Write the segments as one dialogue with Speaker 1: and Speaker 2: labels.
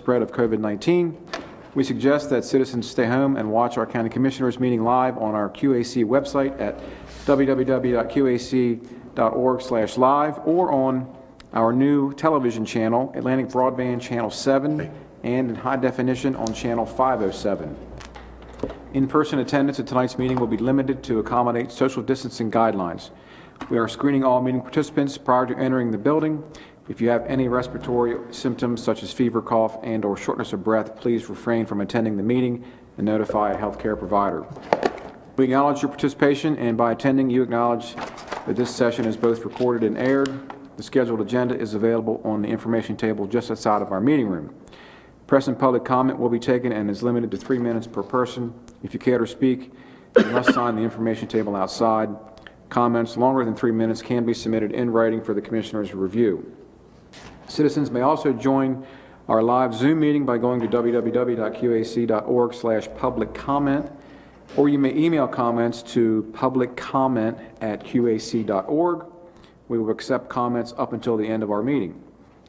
Speaker 1: spread of COVID-19. We suggest that citizens stay home and watch our County Commissioners meeting live on our QAC website at www.qac.org/live or on our new television channel, Atlantic Broadband Channel 7, and in high definition on Channel 507. In-person attendance at tonight's meeting will be limited to accommodate social distancing guidelines. We are screening all meeting participants prior to entering the building. If you have any respiratory symptoms such as fever, cough, and/or shortness of breath, please refrain from attending the meeting and notify a healthcare provider. We acknowledge your participation, and by attending, you acknowledge that this session is both recorded and aired. The scheduled agenda is available on the information table just outside of our meeting room. Press and public comment will be taken and is limited to 3 minutes per person. If you care to speak, you must sign the information table outside. Comments longer than 3 minutes can be submitted in writing for the Commissioner's review. Citizens may also join our live Zoom meeting by going to www.qac.org/public comment, or you may email comments to publiccomment@qac.org. We will accept comments up until the end of our meeting.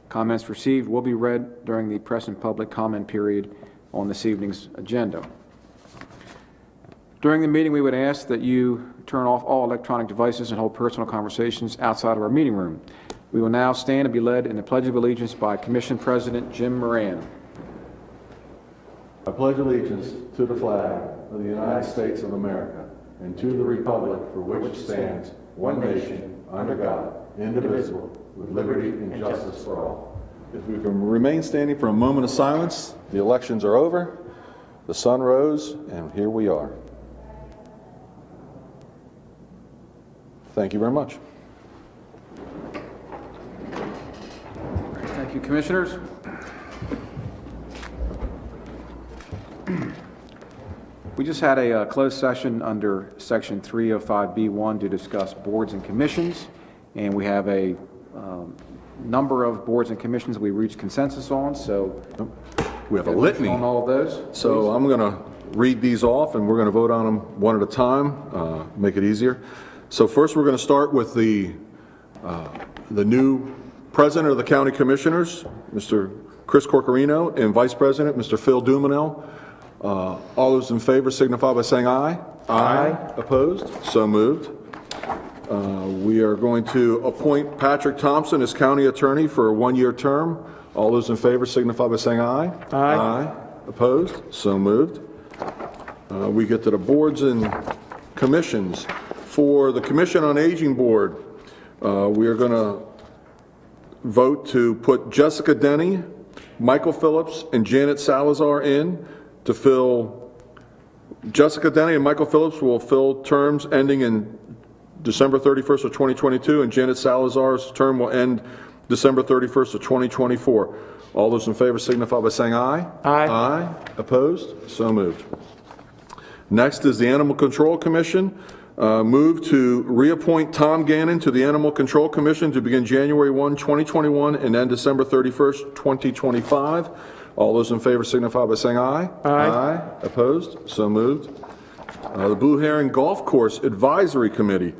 Speaker 1: Comments received will be read during the press and public comment period on this evening's agenda. During the meeting, we would ask that you turn off all electronic devices and hold personal conversations outside of our meeting room. We will now stand and be led in the Pledge of Allegiance by Commission President Jim Moran.
Speaker 2: I pledge allegiance to the flag of the United States of America and to the republic for which it stands, one nation, under God, indivisible, with liberty and justice for all. If we can remain standing for a moment of silence, the elections are over, the sun rose, and here we are. Thank you very much.
Speaker 1: Thank you, Commissioners. We just had a closed session under Section 305B1 to discuss boards and commissions, and we have a number of boards and commissions we reached consensus on, so
Speaker 2: we have a litany
Speaker 1: on all of those.
Speaker 2: So please. I'm going to read these off, and we're going to vote on them one at a time, make it easier. So first we're going to start with the new President of the County Commissioners, Mr. Chris Corcorino, and Vice President, Mr. Phil Dumanel. All those in favor signify by saying aye. Aye. Opposed? So moved. We are going to appoint Patrick Thompson as County Attorney for a one-year term. All those in favor signify by saying aye. Aye. Aye. Opposed? So moved. We get to the boards and commissions. For the Commission on Aging Board, we are going to vote to put Jessica Denny, Michael Phillips, and Janet Salazar in to fill. Jessica Denny and Michael Phillips will fill terms ending in December 31st of 2022, and Janet Salazar's term will end December 31st of 2024. All those in favor signify by saying aye. Aye. Aye. Opposed? So moved. Next is the Animal Control Commission. Move to reappoint Tom Gannon to the Animal Control Commission to begin January 1, 2021 and end December 31st, 2025. All those in favor signify by saying aye. Aye. Aye. Opposed? So moved. The Blue Heron Golf Course Advisory Committee.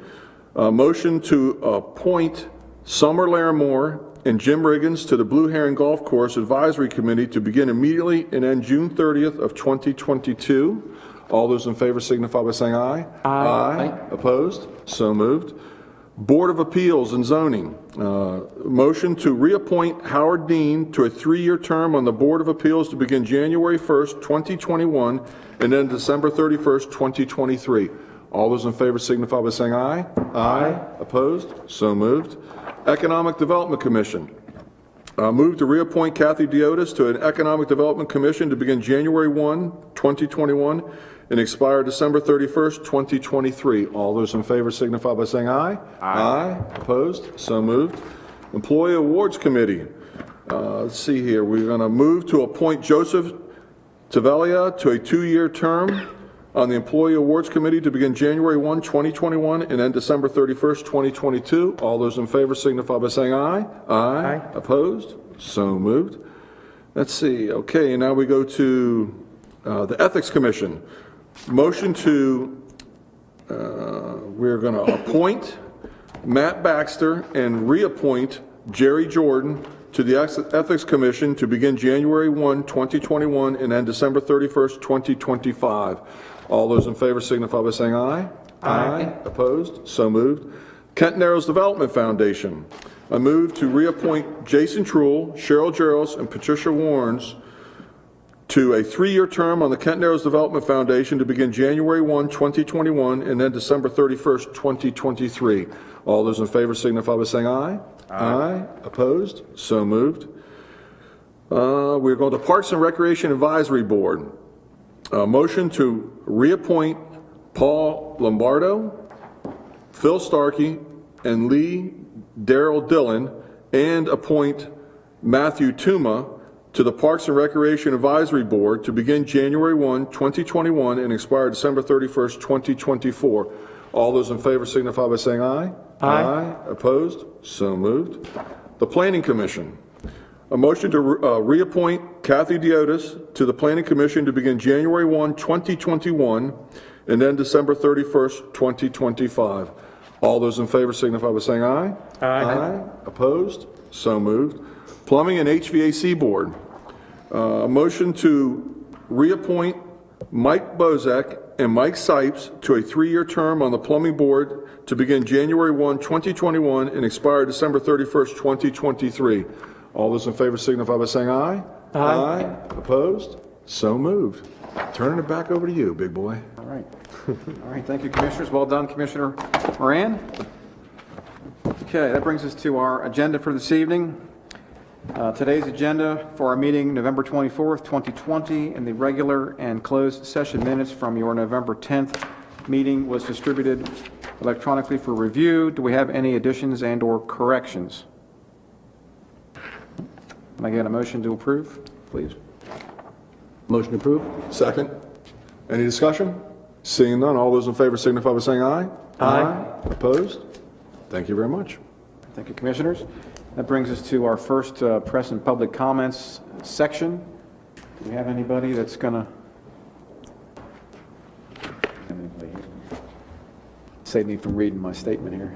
Speaker 2: Motion to appoint Summer Larimore and Jim Riggins to the Blue Heron Golf Course Advisory Committee to begin immediately and end June 30th of 2022. All those in favor signify by saying aye. Aye. Aye. Opposed? So moved. Board of Appeals and Zoning. Motion to reappoint Howard Dean to a 3-year term on the Board of Appeals to begin January 1st, 2021 and then December 31st, 2023. All those in favor signify by saying aye. Aye. Opposed? So moved. Economic Development Commission. Move to reappoint Kathy Diotis to an Economic Development Commission to begin January 1, 2021 and expire December 31st, 2023. All those in favor signify by saying aye. Aye. Aye. Opposed? So moved. Employee Awards Committee. Let's see here. We're going to move to appoint Joseph Tavalia to a 2-year term on the Employee Awards Committee to begin January 1, 2021 and end December 31st, 2022. All those in favor signify by saying aye. Aye. Aye. Opposed? So moved. Let's see. Okay, now we go to the Ethics Commission. Motion to, we're going to appoint Matt Baxter and reappoint Jerry Jordan to the Ethics Commission to begin January 1, 2021, and end December 31st, 2025. All those in favor signify by saying aye. Aye. Opposed? So moved. Canton Development Foundation. I move to reappoint Jason Truel, Cheryl Jarros, and Patricia Warnes to a 3-year term on the Canton Development Foundation to begin January 1, 2021, and then December 31st, 2023. All those in favor signify by saying aye. Aye. Opposed? So moved. We're going to Parks and Recreation Advisory Board. Motion to reappoint Paul Lombardo, Phil Starkey, and Lee Darrell Dillon, and appoint Matthew Tuma to the Parks and Recreation Advisory Board to begin January 1, 2021, and expire December 31st, 2024. All those in favor signify by saying aye. Aye. Opposed? So moved. The Planning Commission. A motion to reappoint Kathy Diotis to the Planning Commission to begin January 1, 2021, and then December 31st, 2025. All those in favor signify by saying aye. Aye. Opposed? So moved. Plumbing and HVAC Board. A motion to reappoint Mike Bozek and Mike Sipes to a 3-year term on the Plumbing Board to begin January 1, 2021, and expire December 31st, 2023. All those in favor signify by saying aye. Aye. Opposed? So moved. Turning it back over to you, big boy.
Speaker 1: All right. All right, thank you, Commissioners. Well done, Commissioner Moran. Okay, that brings us to our agenda for this evening. Today's agenda for our meeting, November 24th, 2020, and the regular and closed session minutes from your November 10th meeting was distributed electronically for review. Do we have any additions and or corrections? Can I get a motion to approve, please?
Speaker 3: Motion approved.
Speaker 2: Second. Any discussion? Seeing none, all those in favor signify by saying aye.
Speaker 3: Aye.
Speaker 2: Opposed? Thank you very much.
Speaker 1: Thank you, Commissioners. That brings us to our first press and public comments section. Do we have anybody that's going to save me from reading my statement here?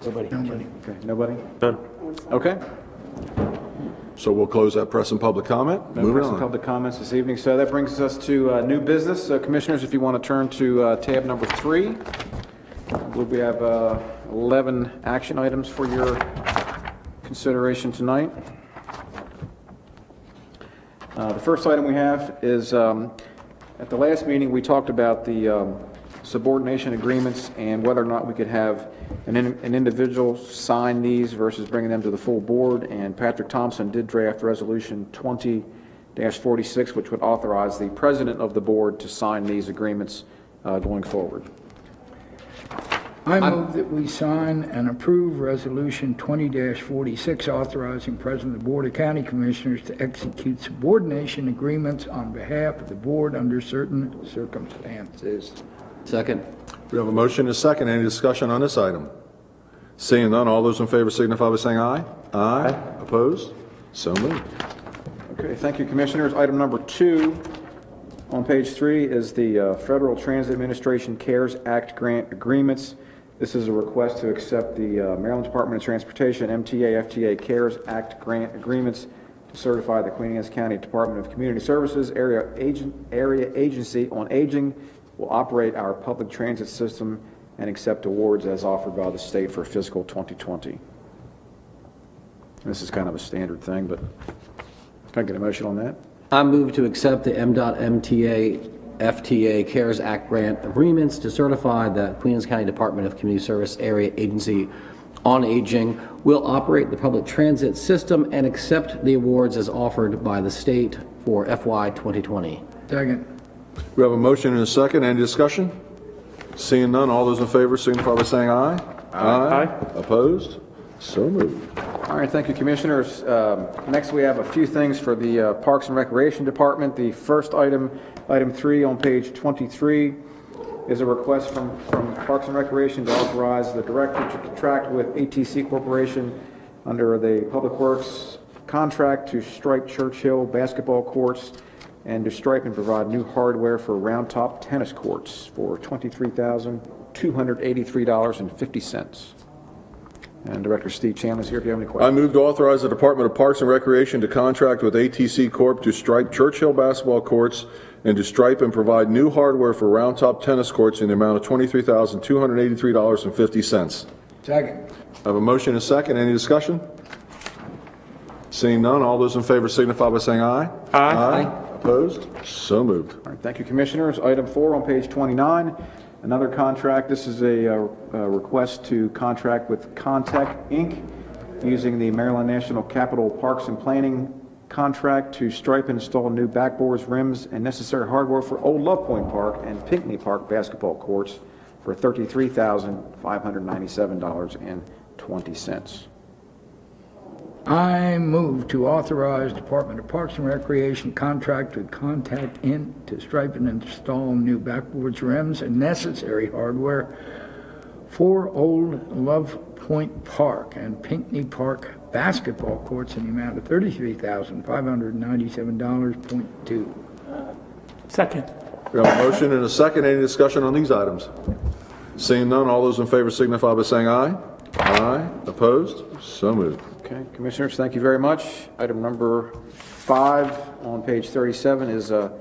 Speaker 3: Nobody.
Speaker 1: Okay, nobody?
Speaker 3: None.
Speaker 1: Okay.
Speaker 2: So we'll close that press and public comment.
Speaker 1: No
Speaker 2: Moving
Speaker 1: press and
Speaker 2: on.
Speaker 1: public comments this evening. So that brings us to new business. Commissioners, if you want to turn to tab number 3. I believe we have 11 action items for your consideration tonight. The first item we have is, at the last meeting, we talked about the subordination agreements and whether or not we could have an individual sign these versus bringing them to the full board. And Patrick Thompson did draft Resolution 20-46, which would authorize the president of the board to sign these agreements going forward.
Speaker 4: I move that we sign and approve Resolution 20-46, authorizing President of the Board of County Commissioners to execute subordination agreements on behalf of the board under certain circumstances.
Speaker 3: Second.
Speaker 2: We have a motion and a second. Any discussion on this item? Seeing none, all those in favor signify by saying aye. Aye. Opposed? So moved.
Speaker 1: Okay, thank you, Commissioners. Item number 2 on page 3 is the Federal Transit Administration CARES Act grant agreements. This is a request to accept the Maryland Department of Transportation MTA FTA CARES Act grant agreements to certify the Queen Anne's County Department of Community Services Area Agency on Aging will operate our public transit system and accept awards as offered by the state for fiscal 2020. This is kind of a standard thing, but can I get a motion on that?
Speaker 3: I move to accept the MDOT FTA CARES Act grant agreements to certify that Queens County Department of Community Service Area Agency on Aging will operate the public transit system and accept the awards as offered by the state for FY 2020.
Speaker 4: Second.
Speaker 2: We have a motion and a second. Any discussion? Seeing none, all those in favor signify by saying aye. Aye. Opposed? So moved.
Speaker 1: All right, thank you, Commissioners. Next, we have a few things for the Parks and Recreation Department. The first item, item 3 on page 23, is a request from Parks and Recreation to authorize the director to contract with ATC Corporation under the Public Works contract to stripe Churchill basketball courts and to stripe and provide new hardware for Round Top tennis courts for $23,283.50. And Director Steve Chandler's here if you have any
Speaker 2: I
Speaker 1: questions.
Speaker 2: move to authorize the Department of Parks and Recreation to contract with ATC Corp. to stripe Churchill basketball courts and to stripe and provide new hardware for Round Top tennis courts in the amount of $23,283.50.
Speaker 4: Second.
Speaker 2: I have a motion and a second. Any discussion? Seeing none, all those in favor signify by saying aye. Aye. Opposed? So moved.
Speaker 1: All right, thank you, Commissioners. Item 4 on page 29, another contract. This is a request to contract with Contech, Inc., using the Maryland National Capital Parks and Planning contract to stripe and install new backboards, rims, and necessary hardware for Old Love Point Park and Pinckney Park basketball courts for $33,597.20.
Speaker 4: I move to authorize Department of Parks and Recreation contract with Contact Inc. to stripe and install new backboards, rims, and necessary hardware for Old Love Point Park and Pinckney Park basketball courts in the amount of $33,597.2.
Speaker 5: Second.
Speaker 2: We have a motion and a second. Any discussion on these items? Seeing none, all those in favor signify by saying aye. Aye. Opposed? So moved.
Speaker 1: Okay, Commissioners, thank you very much. Item number 5 on page 37 is a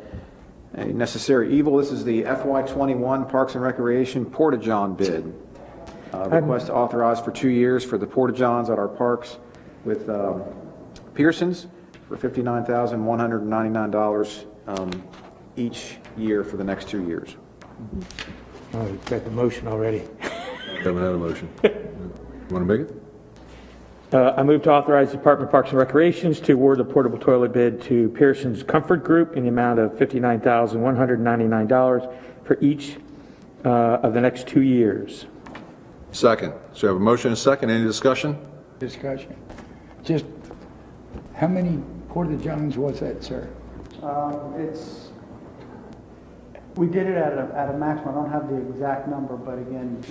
Speaker 1: necessary evil. This is the FY21 Parks and Recreation Porta-John bid. Request to authorize for 2 years for the Porta-Johns at our parks with Pearson's for $59,199 each year for the next 2 years.
Speaker 5: Oh, you've got the motion already.
Speaker 2: Haven't had a motion. You want to make it?
Speaker 5: I move to authorize the Department of Parks and Recreations to award the portable toilet bid to Pearson's Comfort Group in the amount of $59,199 for each of the next 2 years.
Speaker 2: Second. So we have a motion and a second. Any discussion?
Speaker 4: Discussion. Just, how many Porta-Johns was that, sir?
Speaker 6: We did it at a maximum. I don't have the exact number, but again,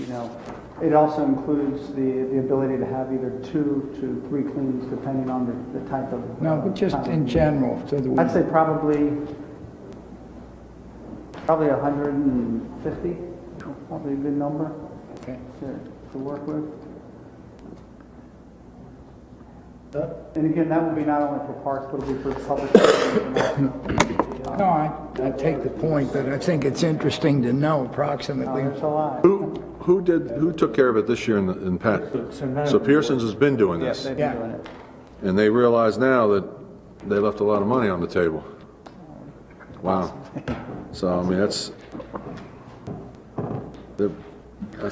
Speaker 6: it also includes the ability to have either 2 to 3 cleans depending on the type of.
Speaker 4: No, but just in general, so that we.
Speaker 6: I'd say probably 150, probably a good number
Speaker 4: Okay.
Speaker 6: to work with. And again, that will be not only for parks, but it'll be for the public.
Speaker 4: No, I take the point, but I think it's interesting to know approximately.
Speaker 6: There's a lot.
Speaker 2: Who took care of it this year in Pat? So Pearson's has been doing
Speaker 6: Yes,
Speaker 2: this,
Speaker 6: they've been
Speaker 4: Yeah.
Speaker 6: doing it.
Speaker 2: and they realize now that they left a lot of money on the table. Wow. So, I mean, that's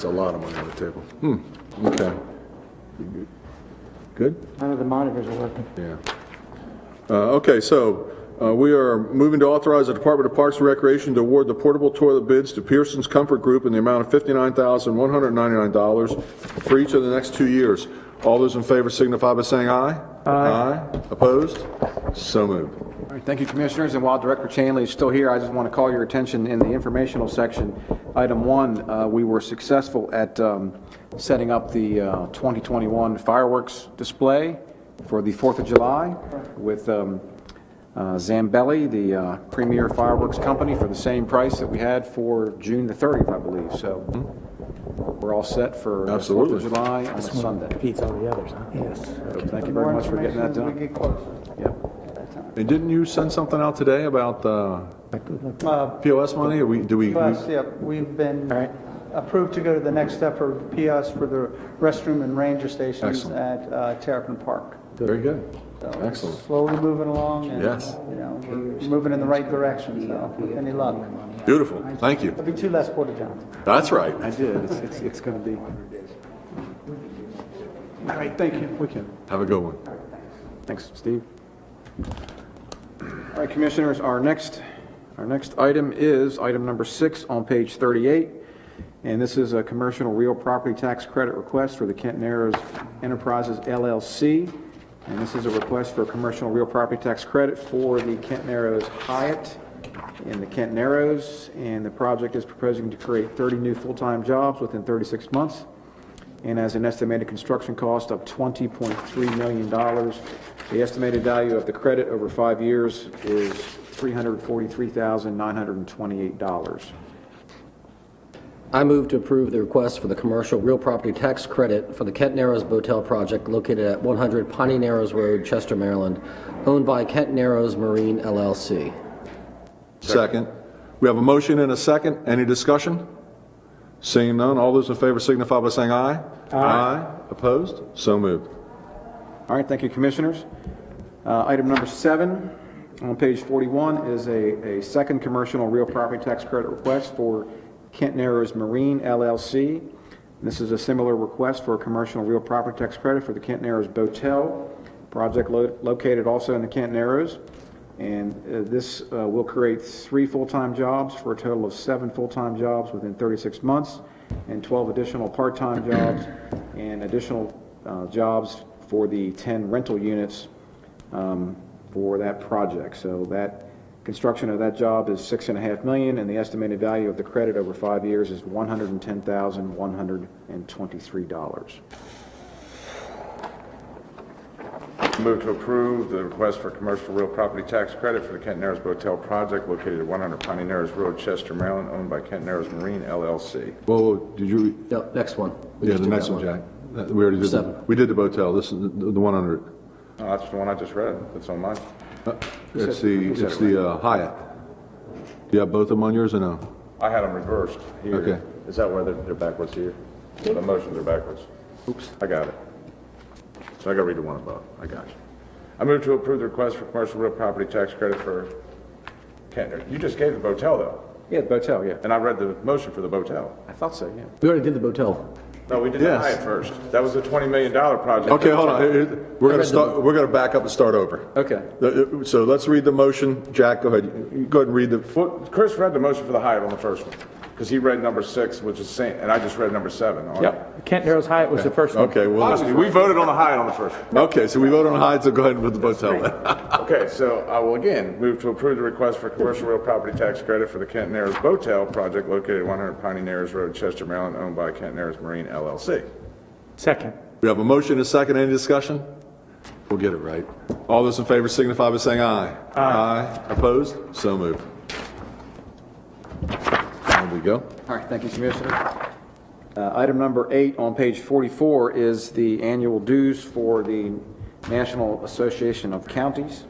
Speaker 2: a lot of money on the table. Okay. Good?
Speaker 5: None of the monitors are working.
Speaker 2: Yeah. Okay, so we are moving to authorize the Department of Parks and Recreation to award the portable toilet bids to Pearson's Comfort Group in the amount of $59,199 for each of the next 2 years. All those in favor signify by saying aye. Aye. Opposed? So moved.
Speaker 1: All right, thank you, Commissioners. And while Director Chanley is still here, I just want to call your attention in the informational section. Item 1, we were successful at setting up the 2021 fireworks display for the 4th of July with Zambelli, the premier fireworks company, for the same price that we had for June the 30th, I believe. So we're all set for the 4th
Speaker 2: Absolutely.
Speaker 1: of July on a Sunday.
Speaker 5: Beats all the others, huh? Yes.
Speaker 1: So thank you very much for getting that
Speaker 6: More information as we
Speaker 1: done.
Speaker 6: get closer.
Speaker 1: Yep.
Speaker 2: And didn't you send something out today about POS money? Or
Speaker 6: Plus, yeah, we've been approved to go to the next step for PS for the restroom and ranger stations
Speaker 2: Excellent.
Speaker 6: at Terrapin Park.
Speaker 2: Very good.
Speaker 6: So it's
Speaker 2: Excellent.
Speaker 6: Slowly moving along, and
Speaker 2: Yes.
Speaker 6: we're moving in the right direction. So, with any luck,
Speaker 2: Beautiful. Thank you.
Speaker 6: there'll be 2 less Porta-Johns.
Speaker 2: That's right.
Speaker 1: I did. It's going to be. All right, thank you. We can.
Speaker 2: Have a good one.
Speaker 1: Thanks, Steve. All right, Commissioners, our next item is item number 6 on page 38, and this is a commercial real property tax credit request for the Canton Enterprises LLC, and this is a request for a commercial real property tax credit for the Canton Hyatt in the Canton and the project is proposing to create 30 new full-time jobs within 36 months, and has an estimated construction cost of $20.3 million. The estimated value of the credit over 5 years is $343,928.
Speaker 3: I move to approve the request for the commercial real property tax credit for the Kent Narrows Motel project located at 100 Piney Narrows Road, Chester, Maryland, owned by Kent Narrows Marine LLC.
Speaker 2: Second. We have a motion and a second. Any discussion? Seeing none, all those in favor signify by saying aye. Aye. Opposed? So moved.
Speaker 1: All right, thank you, Commissioners. Item number 7 on page 41 is a second commercial real property tax credit request for Kent Narrows Marine LLC. This is a similar request for a commercial real property tax credit for the Kent Narrows Botel project located also in the Kent Narrows. And this will create 3 full-time jobs for a total of 7 full-time jobs within 36 months and 12 additional part-time jobs and additional jobs for the 10 rental units for that project. So that construction of that job is $6.5 million, and the estimated value of the credit over 5 years is $110,123.
Speaker 7: Move to approve the request for commercial real property tax credit for the Kent Narrows Motel project located at 100 Piney Narrows Road, Chester, Maryland, owned by Kent Narrows Marine LLC.
Speaker 2: Whoa, did you?
Speaker 3: No, next one. We
Speaker 2: Yeah,
Speaker 3: just
Speaker 2: the
Speaker 3: did
Speaker 2: next
Speaker 3: that
Speaker 2: one, Jack. We already did.
Speaker 3: 7.
Speaker 2: We did the Botel. This is the one under it.
Speaker 7: Oh, that's the one I just read. That's on mine.
Speaker 2: It's the Hyatt. Do you have both of them on yours or no?
Speaker 7: I had them reversed here.
Speaker 2: Okay.
Speaker 7: Is that why they're backwards here? The motions are backwards. Oops. I got it. So I got to read the one above. I got you. I move to approve the request for commercial real property tax credit for Canton. You just gave the Botel though.
Speaker 1: Yeah, the Botel, yeah.
Speaker 7: And I read the motion for the Botel.
Speaker 1: I thought so, yeah.
Speaker 3: We already did the Botel.
Speaker 7: No, we did
Speaker 2: Yes.
Speaker 7: the Hyatt first. That was the $20 million project.
Speaker 2: Okay, hold on. We're going to start. We're going to back up and start over.
Speaker 1: Okay.
Speaker 2: So let's read the motion. Jack, go ahead. You go ahead and read the.
Speaker 7: Well, Chris read the motion for the Hyatt on the first one, because he read number 6, which is same, and I just read number 7. on it.
Speaker 5: Yep, Kent Narrows Hyatt was the first one.
Speaker 2: Okay, well,
Speaker 7: We voted on the Hyatt on the first one.
Speaker 2: okay. So we vote on the Hyatt. So go ahead with the Botel.
Speaker 7: Okay, so I will again move to approve the request for commercial real property tax credit for the Kent Narrows Botel project located at 100 Piney Narrows Road, Chester, Maryland, owned by Kent Narrows Marine LLC.
Speaker 5: Second.
Speaker 2: We have a motion and a second. Any discussion? We'll get it right. All those in favor signify by saying aye. Aye. Opposed? So moved. There we go.
Speaker 1: All right, thank you, Commissioner. Item number 8 on page 44 is the annual dues for the National Association of Counties.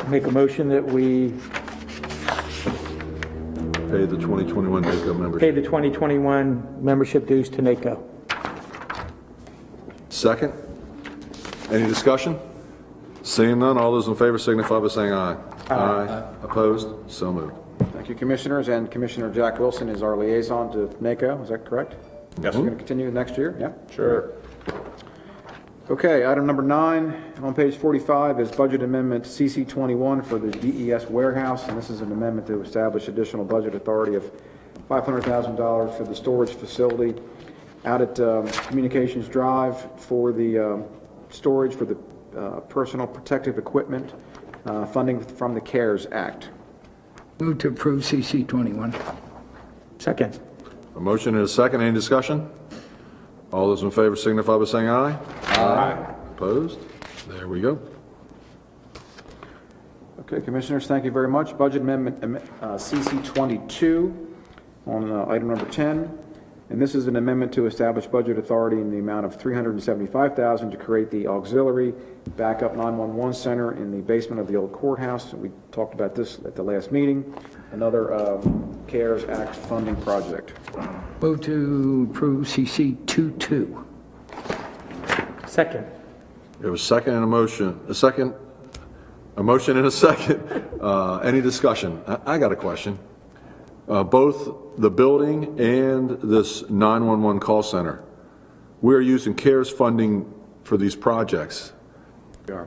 Speaker 5: Make a motion that we
Speaker 2: Pay the 2021 NACO membership.
Speaker 5: pay the 2021 membership dues to NACO.
Speaker 2: Second. Any discussion? Seeing none, all those in favor signify by saying aye. Aye. Opposed? So moved.
Speaker 1: Thank you, Commissioners, and Commissioner Jack Wilson is our liaison to NACO, is that correct?
Speaker 7: Yes,
Speaker 1: We're going to continue next year, yeah?
Speaker 7: Sure.
Speaker 1: Okay, item number 9 on page 45 is Budget Amendment CC21 for the DES warehouse, and this is an amendment to establish additional budget authority of $500,000 for the storage facility out at Communications Drive for the storage for the personal protective equipment, funding from the CARES Act.
Speaker 4: Move to approve CC 21.
Speaker 5: Second.
Speaker 2: A motion and a second. Any discussion? All those in favor signify by saying aye. Aye. Opposed? There we go.
Speaker 1: Okay, Commissioners, thank you very much. Budget Amendment CC22 on item number 10. And this is an amendment to establish budget authority in the amount of $375,000 to create the auxiliary backup 911 center in the basement of the old courthouse. We talked about this at the last meeting. Another CARES Act funding project.
Speaker 4: Move to approve CC 22.
Speaker 5: Second.
Speaker 2: There was a second and a motion. A motion and a second. Any discussion? I got a question. Both the building and this 911 call center, we're using CARES funding for these projects.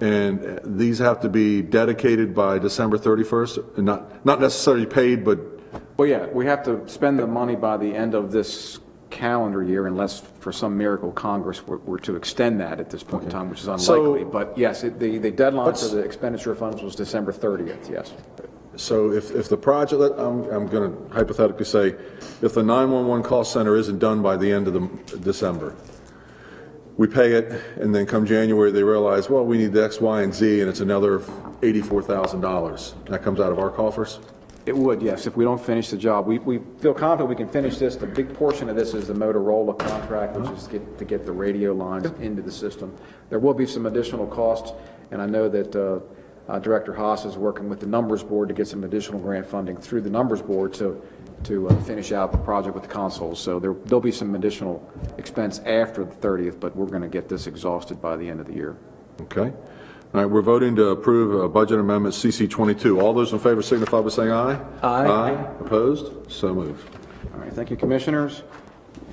Speaker 2: And these have to be dedicated by December 31st, and not necessarily paid, but
Speaker 1: Well, yeah, we have to spend the money by the end of this calendar year unless for some miracle Congress were to extend that at this point in time, which is unlikely. But yes, the deadline for the expenditure funds was December 30th, yes.
Speaker 2: so if the project, I'm going to hypothetically say, if the 911 call center isn't done by the end of December, we pay it, and then come January, they realize, well, we need the X, Y, and Z, and it's another $84,000. That comes out of our coffers?
Speaker 1: It would, yes, if we don't finish the job. We feel confident we can finish this. The big portion of this is the Motorola contract, which is to get the radio lines into the system. There will be some additional costs, and I know that Director Haas is working with the Numbers Board to get some additional grant funding through the Numbers Board to finish out the project with the consoles. So there'll be some additional expense after the 30th, but we're going to get this exhausted by the end of the year.
Speaker 2: Okay. All right, we're voting to approve Budget Amendment CC 22. All those in favor signify by saying aye.
Speaker 3: Aye.
Speaker 2: Opposed? So moved.
Speaker 1: All right, thank you, Commissioners.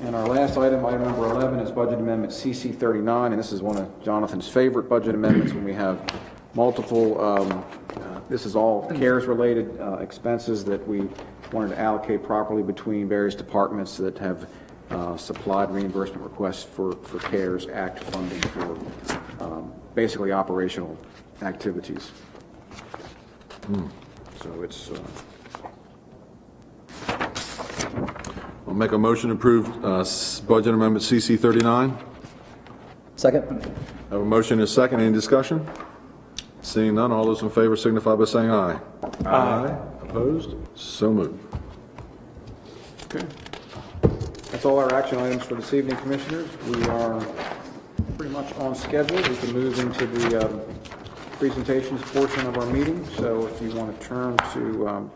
Speaker 1: And our last item, item number 11, is Budget Amendment CC 39, and this is one of Jonathan's favorite budget amendments when we have multiple, this is all CARES-related expenses that we wanted to allocate properly between various departments that have supplied reimbursement requests for CARES Act funding for basically operational activities. So it's...
Speaker 2: I'll make a motion to approve Budget Amendment CC 39.
Speaker 3: Second?
Speaker 2: I have a motion and a second. Any discussion? Seeing none, all those in favor signify by saying aye. Aye. Opposed? So moved.
Speaker 1: Okay. That's all our action items for this evening, Commissioners. We are pretty much on schedule. We can move into the presentations portion of our meeting. So if you want to turn to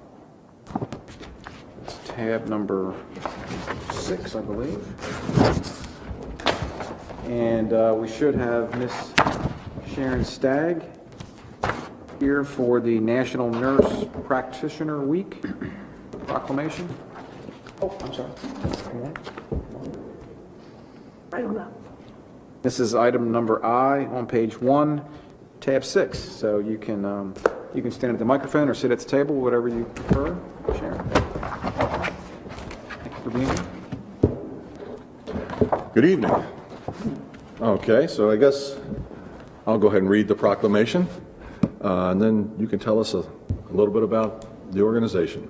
Speaker 1: tab number 6, I believe. And we should have Miss Sharon Stagg here for the National Nurse Practitioner Week Proclamation. Oh, I'm sorry.
Speaker 8: I don't know.
Speaker 1: This is item number I on page 1, tab 6. So you can stand at the microphone or sit at the table, whatever you prefer. Sharon. Thank you for being here.
Speaker 2: Good evening. Okay, so I guess I'll go ahead and read the proclamation, and then you can tell us a little bit about the organization.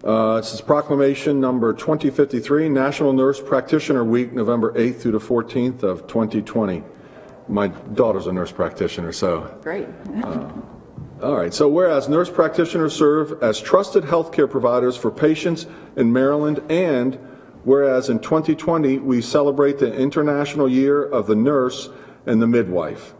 Speaker 2: This is Proclamation number 2053, National Nurse Practitioner Week, November 8th through the 14th of 2020. My daughter's a nurse practitioner, so.
Speaker 8: Great.
Speaker 2: All right, so whereas nurse practitioners serve as trusted healthcare providers for patients in Maryland, and whereas in 2020 we celebrate the International Year of the Nurse and the Midwife.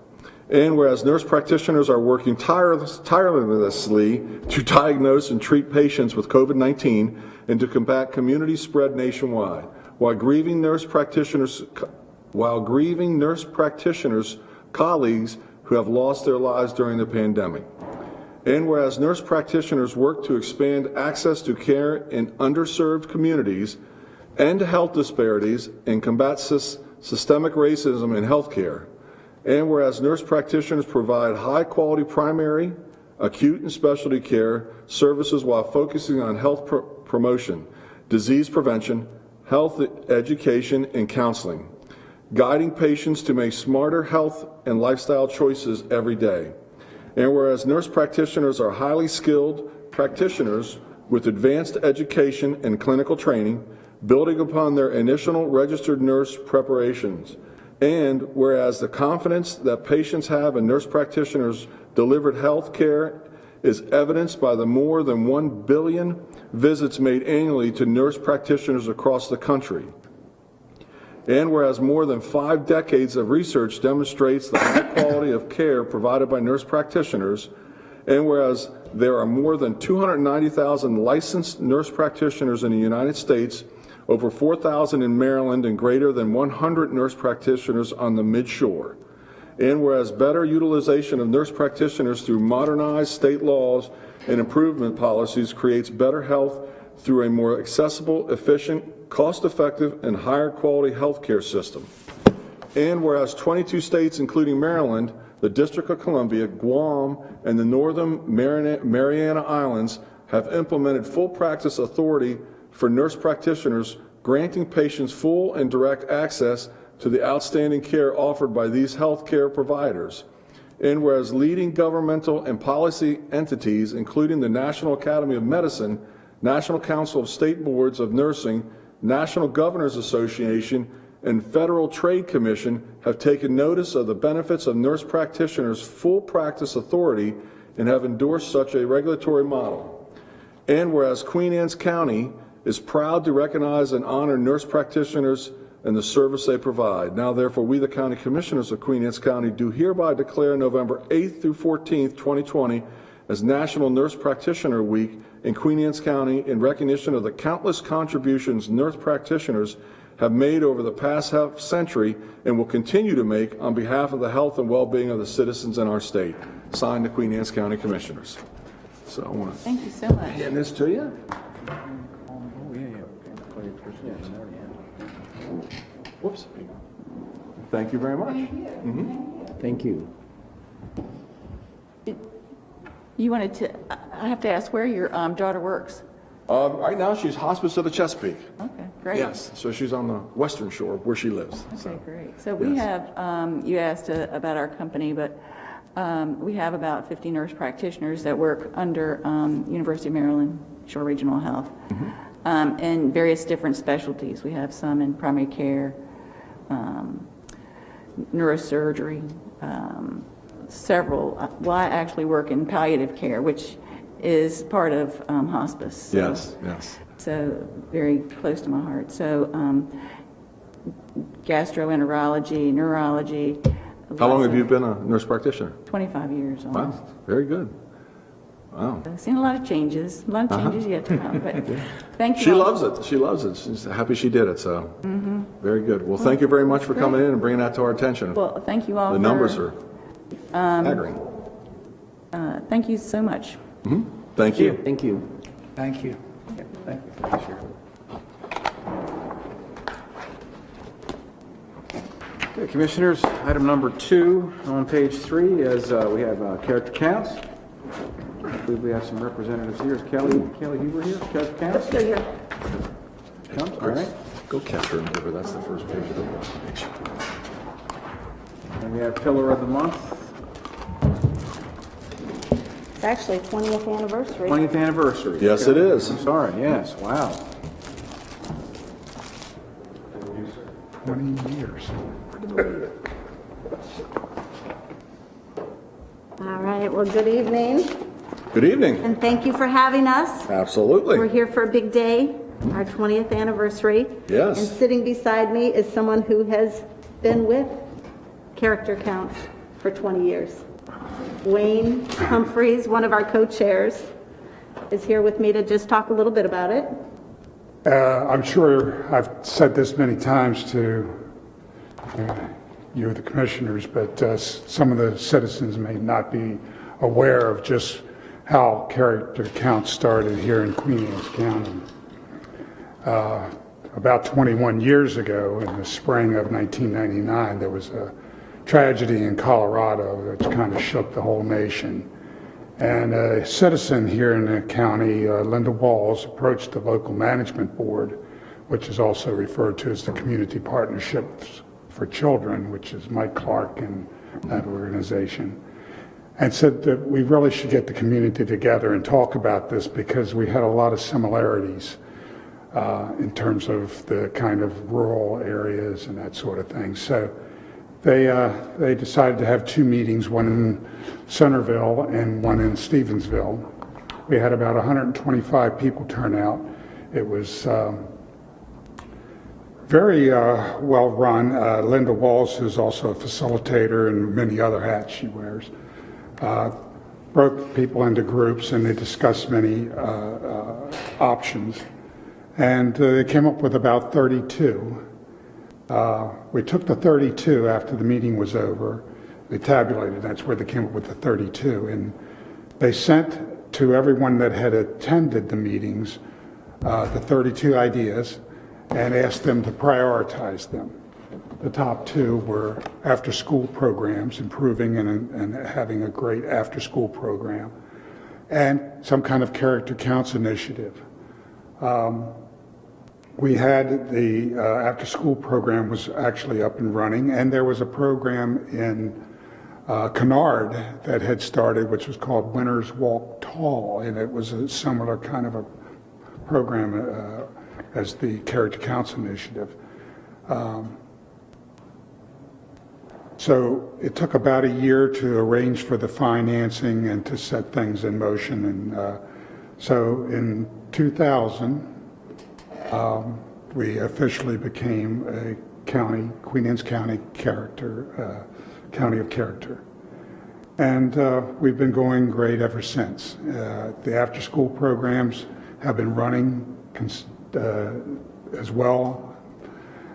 Speaker 2: And whereas nurse practitioners are working tirelessly to diagnose and treat patients with COVID-19 and to combat community spread nationwide, while grieving nurse practitioners colleagues who have lost their lives during the pandemic. And whereas nurse practitioners work to expand access to care in underserved communities, end health disparities, and combat systemic racism in healthcare. And whereas nurse practitioners provide high-quality primary, acute, and specialty care services while focusing on health promotion, disease prevention, health education, and counseling, guiding patients to make smarter health and lifestyle choices every day. And whereas nurse practitioners are highly skilled practitioners with advanced education and clinical training, building upon their initial registered nurse preparations. And whereas the confidence that patients have in nurse practitioners' delivered health care is evidenced by the more than 1 billion visits made annually to nurse practitioners across the country. And whereas more than 5 decades of research demonstrates the high quality of care provided by nurse practitioners, and whereas there are more than 290,000 licensed nurse practitioners in the United States, over 4,000 in Maryland, and greater than 100 nurse practitioners on the Mid-Shore. And whereas better utilization of nurse practitioners through modernized state laws and improvement policies creates better health through a more accessible, efficient, cost-effective, and higher quality healthcare system. And whereas 22 states, including Maryland, the District of Columbia, Guam, and the Northern Mariana Islands have implemented full practice authority for nurse practitioners, granting patients full and direct access to the outstanding care offered by these healthcare providers. And whereas leading governmental and policy entities, including the National Academy of Medicine, National Council of State Boards of Nursing, National Governors Association, and Federal Trade Commission have taken notice of the benefits of nurse practitioners' full practice authority and have endorsed such a regulatory model. And whereas Queen Anne's County is proud to recognize and honor nurse practitioners and the service they provide. Now therefore, we, the County Commissioners of Queen Anne's County, do hereby declare November 8th through 14th, 2020 as National Nurse Practitioner Week in Queen Anne's County in recognition of the countless contributions nurse practitioners have made over the past half century and will continue to make on behalf of the health and well-being of the citizens in our state. Signed, the Queen Anne's County Commissioners. So I want to
Speaker 8: Thank you so much.
Speaker 2: hand this to you. Whoops. Thank you very much.
Speaker 3: Thank you.
Speaker 8: You wanted to, I have to ask where your daughter works.
Speaker 2: Right now, she's hospice of the Chesapeake.
Speaker 8: Okay, great.
Speaker 2: Yes, so she's on the western shore where she lives.
Speaker 8: Okay, great. So we have, you asked about our company, but we have about 50 nurse practitioners that work under University of Maryland Shore Regional Health in various different specialties. We have some in primary care, neurosurgery, several. Well, I actually work in palliative care, which is part of hospice. So,
Speaker 2: Yes.
Speaker 8: So very close to my heart. So gastroenterology, neurology.
Speaker 2: How long have you been a nurse practitioner?
Speaker 8: 25 years almost.
Speaker 2: Wow, very good. Wow.
Speaker 8: I've seen a lot of changes yet to come, but thank you.
Speaker 2: She
Speaker 8: all.
Speaker 2: loves it. She loves it. She's happy she did it, so. Very good. Well, thank you very much for coming in and bringing that to our attention.
Speaker 8: Well, thank you all.
Speaker 2: The numbers are staggering.
Speaker 8: Thank you so much.
Speaker 2: Thank you.
Speaker 3: Thank you.
Speaker 4: Thank you.
Speaker 1: Okay, Commissioners, item number 2 on page 3 is we have character counts. I believe we have some representatives here. Is Kelly Huber here? Character counts?
Speaker 8: Still here.
Speaker 1: Come, all right.
Speaker 2: Go catch her and give her. That's the first page of the book.
Speaker 1: And we have Pillar of the Month,
Speaker 9: It's actually 20th anniversary.
Speaker 1: 20th anniversary.
Speaker 2: Yes, it is.
Speaker 1: I'm sorry, yes, wow.
Speaker 4: 20 years.
Speaker 9: All right, well, good evening,
Speaker 2: Good evening.
Speaker 9: and thank you for having us.
Speaker 2: Absolutely.
Speaker 9: We're here for a big day, our 20th anniversary.
Speaker 2: Yes.
Speaker 9: And sitting beside me is someone who has been with Character Counts for 20 years. Wayne Humphreys, one of our co-chairs, is here with me to just talk a little bit about it.
Speaker 10: I'm sure I've said this many times to you, the commissioners, but some of the citizens may not be aware of just how character counts started here in Queen Anne's County. About 21 years ago, in the spring of 1999, there was a tragedy in Colorado that kind of shook the whole nation. And a citizen here in the county, Linda Walls, approached the local management board, which is also referred to as the Community Partnerships for Children, which is Mike Clark and that organization, and said that we really should get the community together and talk about this because we had a lot of similarities in terms of the kind of rural areas and that sort of thing. So they decided to have 2 meetings, one in Centerville and one in Stevensville. We had about 125 people turn out. It was very well run. Linda Walls, who's also a facilitator and many other hats she wears, broke people into groups and they discussed many options. And they came up with about 32. We took the 32 after the meeting was over. They tabulated, that's where they came up with the 32. And they sent to everyone that had attended the meetings the 32 ideas and asked them to prioritize them. The top 2 were after-school programs, improving and having a great after-school program, and some kind of character counts initiative. We had the after-school program was actually up and running, and there was a program in Canard that had started, which was called Winners Walk Tall, and it was a similar kind of a program as the Character Counts initiative. So it took about a year to arrange for the financing and to set things in motion, and So in 2000, we officially became a county, Queen Anne's County character, county of character. And we've been going great ever since. The after-school programs have been running as well.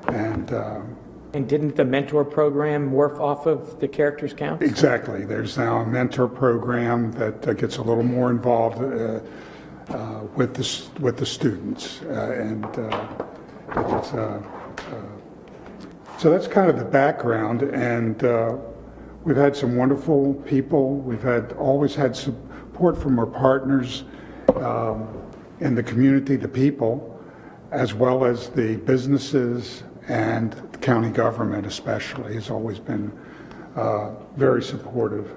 Speaker 5: And didn't the mentor program morph off of the Characters Count?
Speaker 10: Exactly. There's now a mentor program that gets a little more involved with the students, so that's kind of the background. And we've had some wonderful people. We've always had support from our partners in the community, the people, as well as the businesses, and the county government especially has always been very supportive.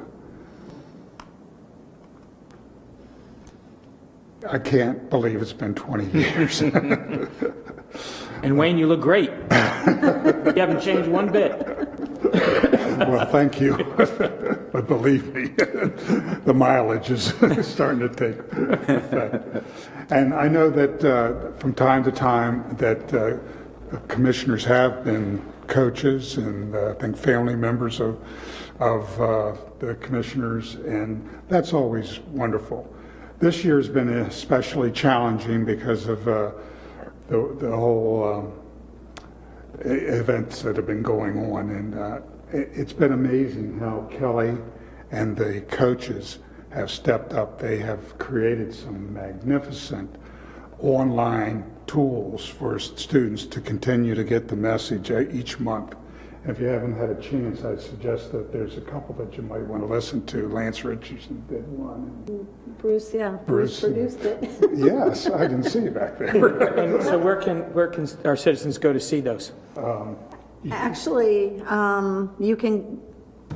Speaker 10: I can't believe it's been 20 years.
Speaker 5: And Wayne, you look great. You haven't changed one bit.
Speaker 10: Well, thank you. But believe me, the mileage is starting to take effect. And I know that from time to time that commissioners have been coaches, and I think family members of the commissioners, and that's always wonderful. This year has been especially challenging because of the whole events that have been going on, and it's been amazing how Kelly and the coaches have stepped up. They have created some magnificent online tools for students to continue to get the message each month. If you haven't had a chance, I'd suggest that there's a couple that you might want to listen to. Lance Richardson did one.
Speaker 9: Bruce, yeah. Bruce produced it.
Speaker 10: Yes, I didn't see you back there.
Speaker 5: And so where can our citizens go to see those?
Speaker 9: Actually, you can,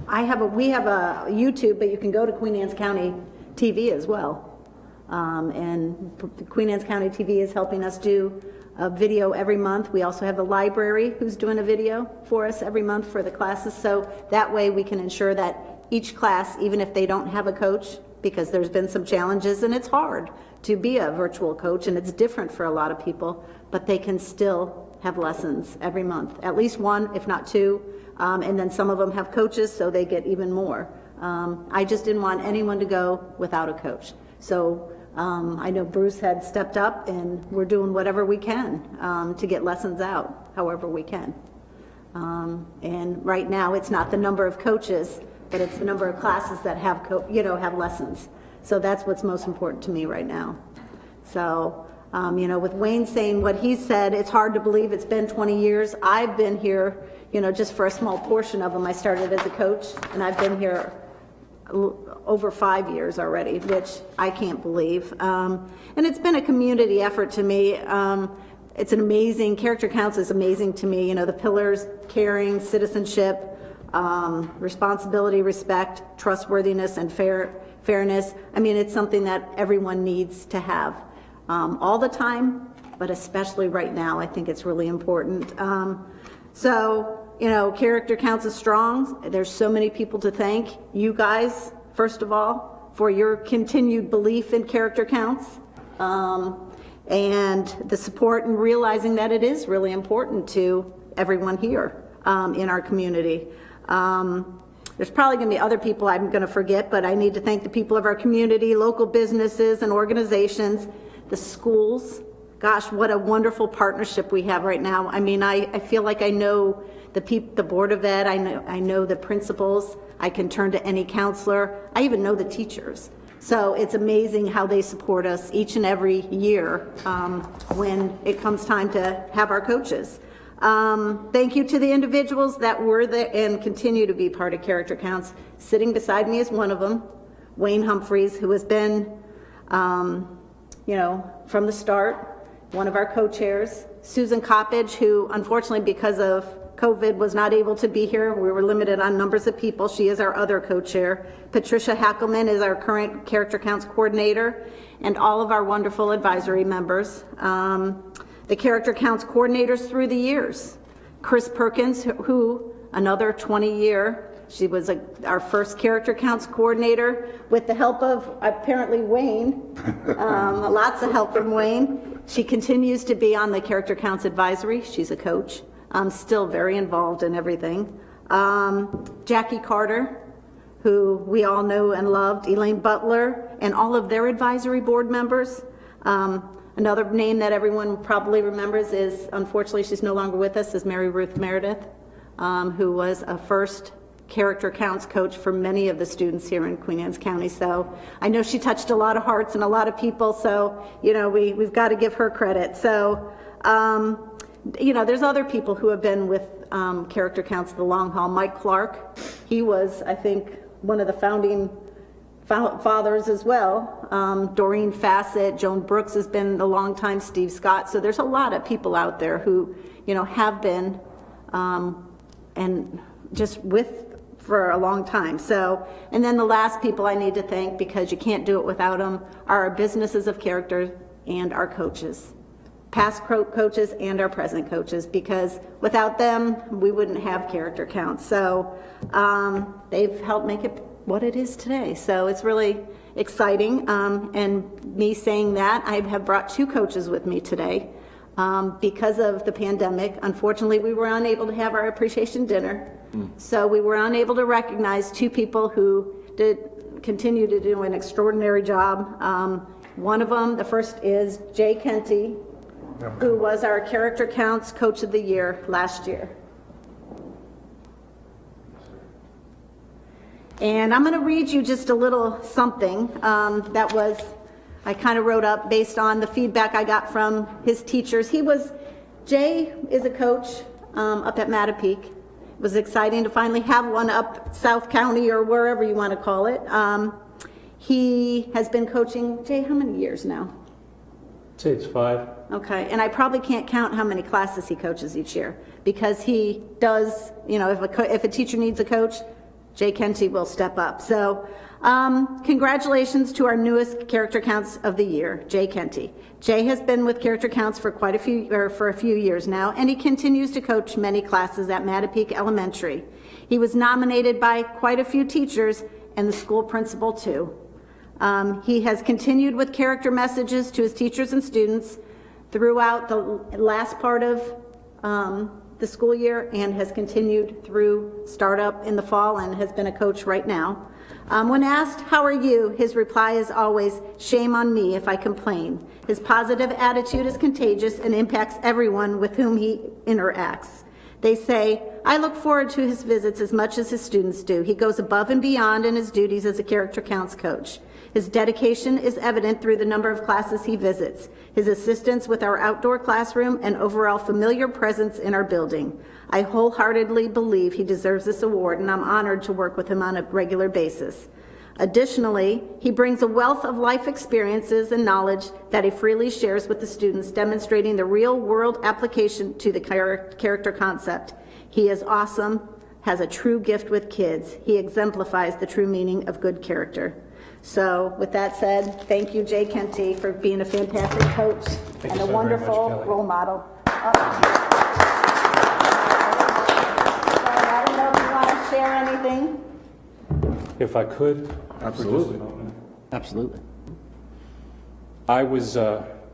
Speaker 9: we have a YouTube, but you can go to Queen Anne's County TV as well. And Queen Anne's County TV is helping us do a video every month. We also have the library who's doing a video for us every month for the classes. So that way we can ensure that each class, even if they don't have a coach, because there's been some challenges and it's hard to be a virtual coach and it's different for a lot of people, but they can still have lessons every month, at least one, if not two. And then some of them have coaches, so they get even more. I just didn't want anyone to go without a coach. So I know Bruce had stepped up, and we're doing whatever we can to get lessons out, however we can. And right now, it's not the number of coaches, but it's the number of classes that have have lessons. So that's what's most important to me right now. So, with Wayne saying what he said, it's hard to believe it's been 20 years. I've been here, just for a small portion of them. I started as a coach, and I've been here over 5 years already, which I can't believe. And it's been a community effort to me. It's an amazing, Character Counts is amazing to me. The pillars: caring, citizenship, responsibility, respect, trustworthiness, and fairness. I mean, it's something that everyone needs to have all the time, but especially right now, I think it's really important. Character Counts is strong. There's so many people to thank. You guys, first of all, for your continued belief in Character Counts, and the support and realizing that it is really important to everyone here in our community. There's probably going to be other people I'm going to forget, but I need to thank the people of our community, local businesses and organizations, the schools. Gosh, what a wonderful partnership we have right now. I mean, I feel like I know the Board of Ed, I know the principals, I can turn to any counselor, I even know the teachers. So it's amazing how they support us each and every year when it comes time to have our coaches. Thank you to the individuals that were there and continue to be part of Character Counts. Sitting beside me is one of them, Wayne Humphreys, who has been, from the start, one of our co-chairs. Susan Coppage, who unfortunately because of COVID was not able to be here. We were limited on numbers of people. She is our other co-chair. Patricia Hackelman is our current Character Counts coordinator, and all of our wonderful advisory members. The Character Counts coordinators through the years. Chris Perkins, who another 20-year She was our first character counts coordinator with the help of apparently Wayne, lots of help from Wayne. She continues to be on the character counts advisory. She's a coach. Still very involved in everything. Jackie Carter, who we all know and loved, Elaine Butler, and all of their advisory board members. Another name that everyone probably remembers is, unfortunately she's no longer with us, is Ruth Meredith, who was a first character counts coach for many of the students here in Queen Anne's County. So I know she touched a lot of hearts and a lot of people, so, you know, we've got to give her credit. So, you know, there's other people who have been with character counts the long haul. Mike Clark, he was, I think, one of the founding fathers as well. Doreen Fassett, Joan Brooks has been a long time, Steve Scott. So there's a lot of people out there who, you know, have been and just with for a long time. So, and then the last people I need to thank, because you can't do it without them, are our businesses of character and our coaches. Past coaches and our present coaches, because without them, we wouldn't have character counts. So they've helped make it what it is today. So it's really exciting. And me saying that, I have brought 2 coaches with me today. Because of the pandemic, unfortunately, we were unable to have our appreciation dinner. So we were unable to recognize 2 people who continue to do an extraordinary job. One of them, the first is Jay Kenty, who was our Character Counts Coach of the Year last year. And I'm going to read you just a little something that was, I kind of wrote up based on the feedback I got from his teachers. Jay is a coach up at Mattapique. It was exciting to finally have one up South County or wherever you want to call it. He has been coaching, Jay, how many years now?
Speaker 11: I'd say it's 5.
Speaker 9: Okay, and I probably can't count how many classes he coaches each year, because he does, you know, if a teacher needs a coach, Jay Kenty will step up. So congratulations to our newest Character Counts of the Year, Jay Kenty. Jay has been with Character Counts for a few years now, and he continues to coach many classes at Mattapique Elementary. He was nominated by quite a few teachers and the school principal too. He has continued with character messages to his teachers and students throughout the last part of the school year, and has continued through startup in the fall, and has been a coach right now. When asked, "How are you?" his reply is always, "Shame on me if I complain." His positive attitude is contagious and impacts everyone with whom he interacts. They say, "I look forward to his visits as much as his students do. He goes above and beyond in his duties as a Character Counts coach. His dedication is evident through the number of classes he visits, his assistance with our outdoor classroom, and overall familiar presence in our building. I wholeheartedly believe he deserves this award, and I'm honored to work with him on a regular basis. Additionally, he brings a wealth of life experiences and knowledge that he freely shares with the students, demonstrating the real-world application to the character concept. He is awesome, has a true gift with kids. He exemplifies the true meaning of good character." So with that said, thank you, Jay Kenty, for being a fantastic coach and a wonderful role model. I don't know if you want to share anything.
Speaker 11: If I could.
Speaker 2: Absolutely.
Speaker 3: Absolutely.
Speaker 11: I was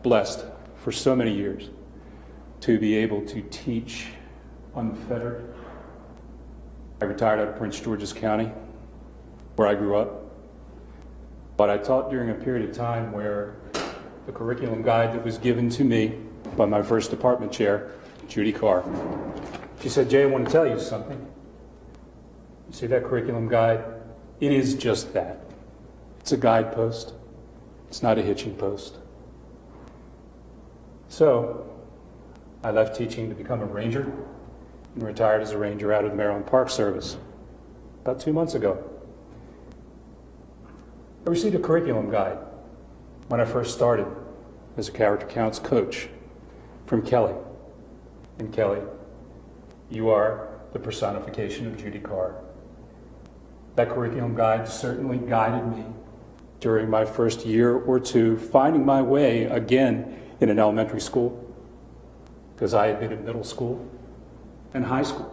Speaker 11: blessed for so many years to be able to teach unfettered. I retired out of Prince George's County, where I grew up. But I taught during a period of time where the curriculum guide that was given to me by my first department chair, Judy Carr, she said, "Jay, I want to tell you something. You see that curriculum guide? It is just that. It's a guidepost. It's not a hitching post." So I left teaching to become a ranger and retired as a ranger out of the Maryland Park Service about 2 months ago. I received a curriculum guide when I first started as a Character Counts coach from Kelly. And Kelly, you are the personification of Judy Carr. That curriculum guide certainly guided me during my first year or two, finding my way again in an elementary school, because I had been in middle school and high school.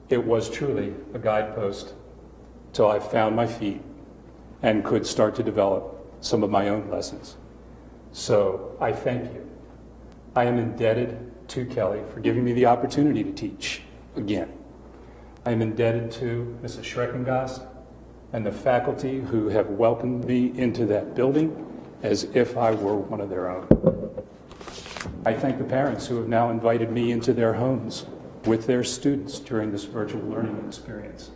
Speaker 11: it was truly a guidepost till I found my feet and could start to develop some of my own lessons. So I thank you. I am indebted to Kelly for giving me the opportunity to teach again. I am indebted to Mrs. Schreckengast and the faculty who have welcomed me into that building as if I were one of their own. I thank the parents who have now invited me into their homes with their students during this virtual learning experience.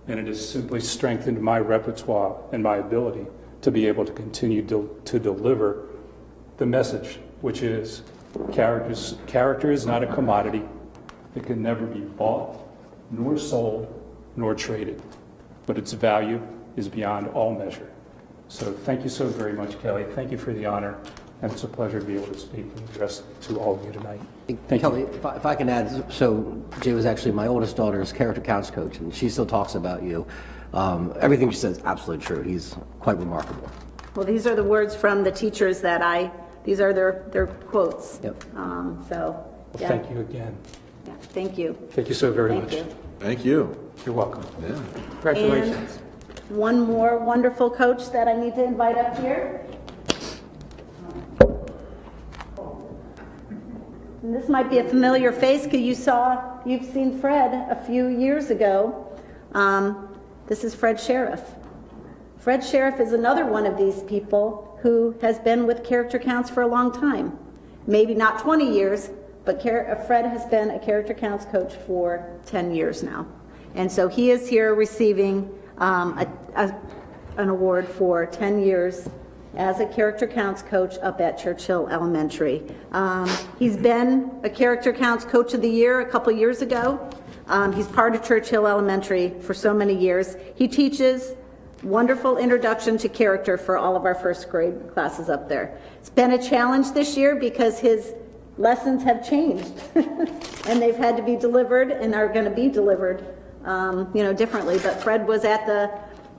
Speaker 11: And it has simply strengthened my repertoire and my ability to be able to continue to deliver the message, which is character is not a commodity. It can never be bought, nor sold, nor traded, but its value is beyond all measure. So thank you so very much, Kelly. Thank you for the honor, and it's a pleasure to be able to speak and address to all of you tonight. Thank
Speaker 3: Kelly,
Speaker 11: you.
Speaker 3: if I can add, so Jay was actually my oldest daughter's character counts coach, and she still talks about you. Everything she says is absolutely true. He's quite remarkable.
Speaker 9: Well, these are the words from the teachers these are their quotes.
Speaker 3: Yep.
Speaker 9: So, yeah.
Speaker 11: Thank you again.
Speaker 9: Yeah, thank you.
Speaker 11: Thank you so very
Speaker 9: Thank
Speaker 11: much.
Speaker 9: you.
Speaker 2: Thank you.
Speaker 11: You're welcome.
Speaker 2: Yeah.
Speaker 11: Congratulations.
Speaker 9: And one more wonderful coach that I need to invite up here. And this might be a familiar face because you've seen Fred a few years ago. This is Fred Sheriff. Fred Sheriff is another one of these people who has been with Character Counts for a long time. Maybe not 20 years, but Fred has been a Character Counts coach for 10 years now. And so he is here receiving an award for 10 years as a Character Counts coach up at Churchill Elementary. He's been a Character Counts Coach of the Year a couple years ago. He's part of Churchill Elementary for so many years. He teaches wonderful introduction to character for all of our first grade classes up there. It's been a challenge this year because his lessons have changed and they've had to be delivered and are going to be delivered differently. But Fred was at the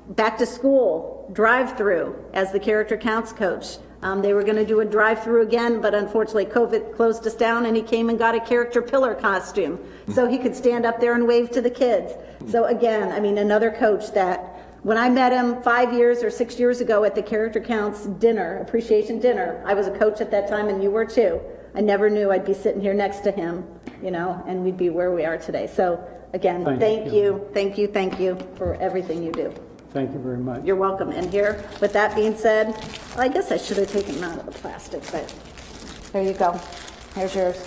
Speaker 9: back to school drive-through as the Character Counts coach. They were going to do a drive-through again, but unfortunately COVID closed us down, and he came and got a character pillar costume so he could stand up there and wave to the kids. So again, I mean, another coach that when I met him 5 years or 6 years ago at the Character Counts dinner, appreciation dinner, I was a coach at that time and you were too. I never knew I'd be sitting here next to him, and we'd be where we are today. So again, thank you for everything you do.
Speaker 6: Thank you very much.
Speaker 9: You're welcome. And here, with that being said, well, I guess I should have taken them out of the plastic, but there you go. Here's yours.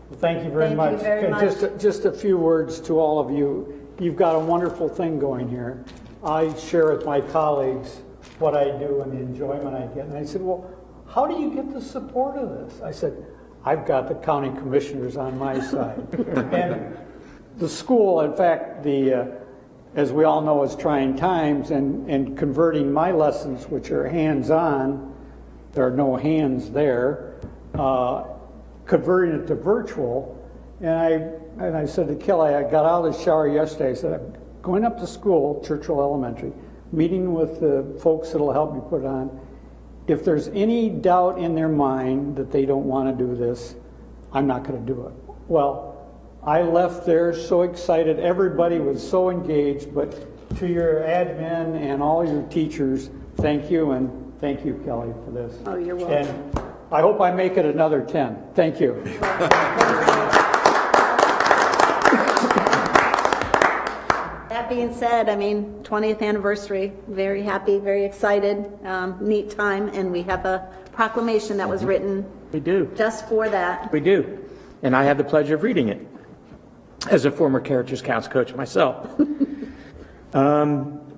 Speaker 6: Well, thank you very much.
Speaker 9: Thank you very much.
Speaker 6: Just a few words to all of you. You've got a wonderful thing going here. I share with my colleagues what I do and the enjoyment I get. And I said, well, how do you get the support of this? I said, I've got the county commissioners on my side. And the school, in fact, as we all know, is trying times, and converting my lessons, which are hands-on, there are no hands there, converting it to virtual. And I said to Kelly, I got out of the shower yesterday, I said, I'm going up to school, Churchill Elementary, meeting with the folks that'll help me put it on. If there's any doubt in their mind that they don't want to do this, I'm not going to do it. Well, I left there so excited. Everybody was so engaged, but to your admin and all your teachers, thank you, and thank you, Kelly, for this.
Speaker 9: Oh, you're welcome.
Speaker 6: And I hope I make it another 10. Thank you.
Speaker 9: That being said, 20th anniversary, very happy, very excited, neat time, and we have a proclamation that was written
Speaker 5: We do.
Speaker 9: just for that.
Speaker 5: We do. And I had the pleasure of reading it as a former Characters Counts coach myself.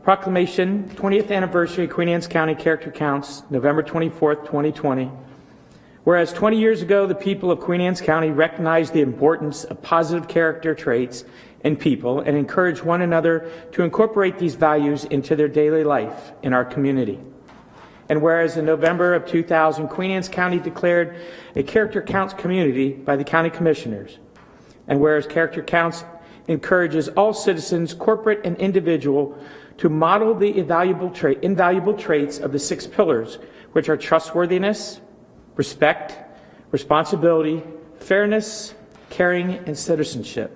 Speaker 5: Proclamation, 20th anniversary, Queen Anne's County Character Counts, November 24th, 2020. Whereas 20 years ago, the people of Queen Anne's County recognized the importance of positive character traits in people and encouraged one another to incorporate these values into their daily life in our community. And whereas in November of 2000, Queen Anne's County declared a Character Counts community by the county commissioners. And whereas Character Counts encourages all citizens, corporate and individual, to model the invaluable traits of the 6 pillars, which are trustworthiness, respect, responsibility, fairness, caring, and citizenship.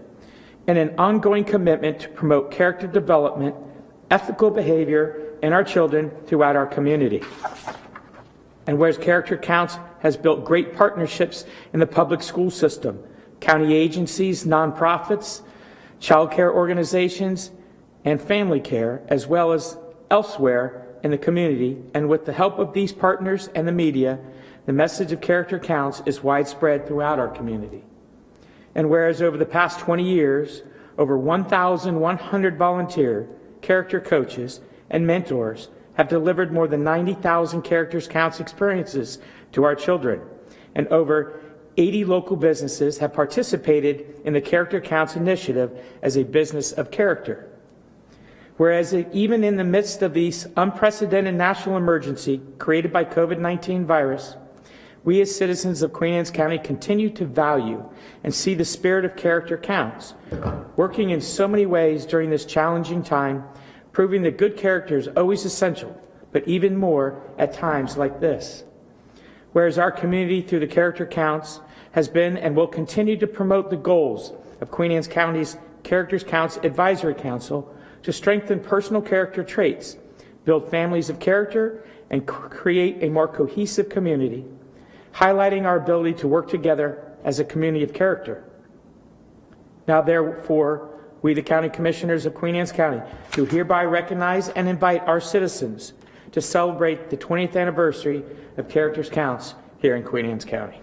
Speaker 5: and an ongoing commitment to promote character development, ethical behavior in our children throughout our community. And whereas Character Counts has built great partnerships in the public school system, county agencies, nonprofits, child care organizations, and family care, as well as elsewhere in the community, and with the help of these partners and the media, the message of Character Counts is widespread throughout our community. And whereas over the past 20 years, over 1,100 volunteer character coaches and mentors have delivered more than 90,000 Character Counts experiences to our children, and over 80 local businesses have participated in the Character Counts initiative as a business of character. Whereas even in the midst of this unprecedented national emergency created by COVID-19 virus, we as citizens of Queen Anne's County continue to value and see the spirit of Character Counts, working in so many ways during this challenging time, proving that good character is always essential, but even more at times like this. Whereas our community, through the Character Counts, has been and will continue to promote the goals of Queen Anne's County's Character Counts Advisory Council to strengthen personal character traits, build families of character, and create a more cohesive community, highlighting our ability to work together as a community of character. Now, therefore, we, the County Commissioners of Queen Anne's County, do hereby recognize and invite our citizens to celebrate the 20th anniversary of Character Counts here in Queen Anne's County.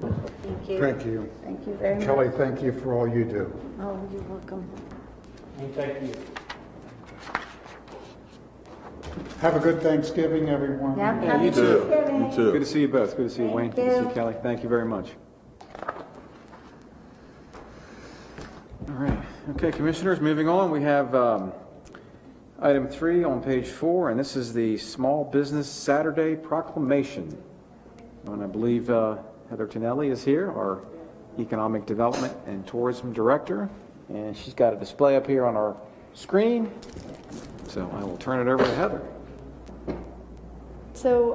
Speaker 9: Thank you.
Speaker 10: Thank you.
Speaker 9: Thank you very much.
Speaker 10: Kelly, thank you for all you do.
Speaker 9: Oh, you're welcome.
Speaker 5: Thank you.
Speaker 10: Have a good Thanksgiving, everyone.
Speaker 9: Yeah,
Speaker 2: You
Speaker 9: happy
Speaker 2: too.
Speaker 9: Thanksgiving.
Speaker 2: You too.
Speaker 1: Good to see you both. Good to see you, Wayne. Good to see you, Kelly. Thank you very much. All right. Okay, Commissioners, moving on. We have item 3 on page 4, and this is the Small Business Saturday Proclamation. And I believe Heather Tonelli is here, our Economic Development and Tourism Director, and she's got a display up here on our screen. So I will turn it over to Heather.
Speaker 12: So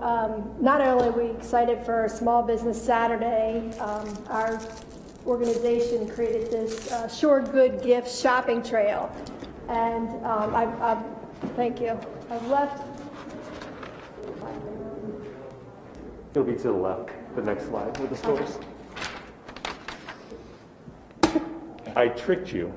Speaker 12: not only are we excited for Small Business Saturday, our organization created this Sure Good Gifts shopping trail. And thank you. I've left.
Speaker 13: It'll be to the left, the next slide with the stores. I tricked you.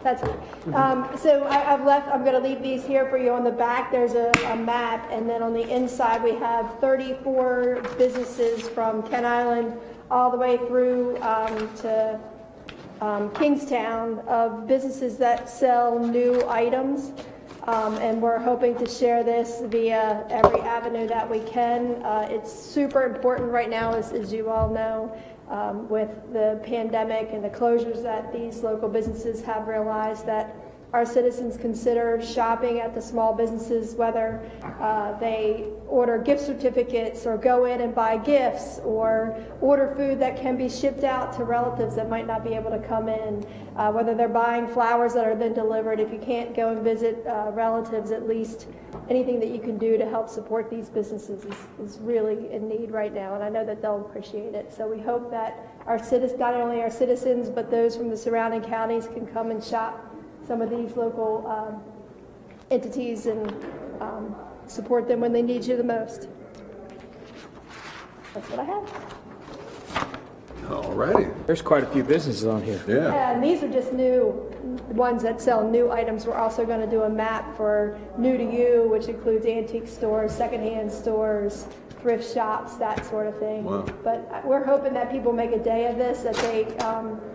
Speaker 12: That's it. So I've left, I'm going to leave these here for you. On the back, there's a map, and then on the inside, we have 34 businesses from Kent Island all the way through to Kingstown of businesses that sell new items. And we're hoping to share this via every avenue that we can. It's super important right now, as you all know. With the pandemic and the closures that these local businesses have realized, that our citizens consider shopping at the small businesses, whether they order gift certificates or go in and buy gifts or order food that can be shipped out to relatives that might not be able to come in, whether they're buying flowers that are then delivered. If you can't go and visit relatives, at least anything that you can do to help support these businesses is really in need right now, and I know that they'll appreciate it. So we hope that our citizens, not only our citizens, but those from the surrounding counties can come and shop some of these local entities and support them when they need you the most. That's what I have.
Speaker 2: All righty.
Speaker 5: There's quite a few businesses on here.
Speaker 2: Yeah.
Speaker 12: And these are just new ones that sell new items. We're also going to do a map for New to You, which includes antique stores, secondhand stores, thrift shops, that sort of thing.
Speaker 2: Wow.
Speaker 12: But we're hoping that people make a day of this, that they,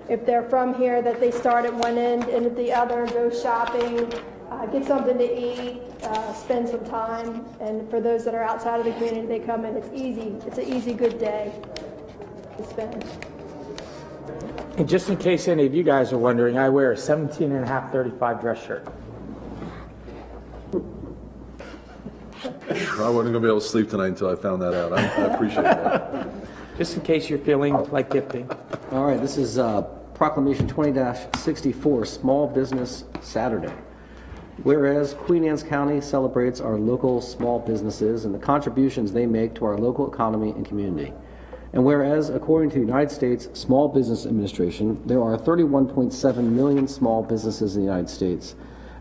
Speaker 12: if they're from here, that they start at one end and at the other, go shopping, get something to eat, spend some time. And for those that are outside of the community, they come in. It's easy. It's an easy, good day to spend.
Speaker 5: And just in case any of you guys are wondering, I wear a 17.5 35 dress shirt.
Speaker 2: I wasn't going to be able to sleep tonight until I found that out. I appreciate that.
Speaker 5: Just in case you're feeling like gifting.
Speaker 3: All right, this is Proclamation 20-64, Small Business Saturday. Whereas Queen Anne's County celebrates our local small businesses and the contributions they make to our local economy and community. And whereas, according to the United States Small Business Administration, there are 31.7 million small businesses in the United States,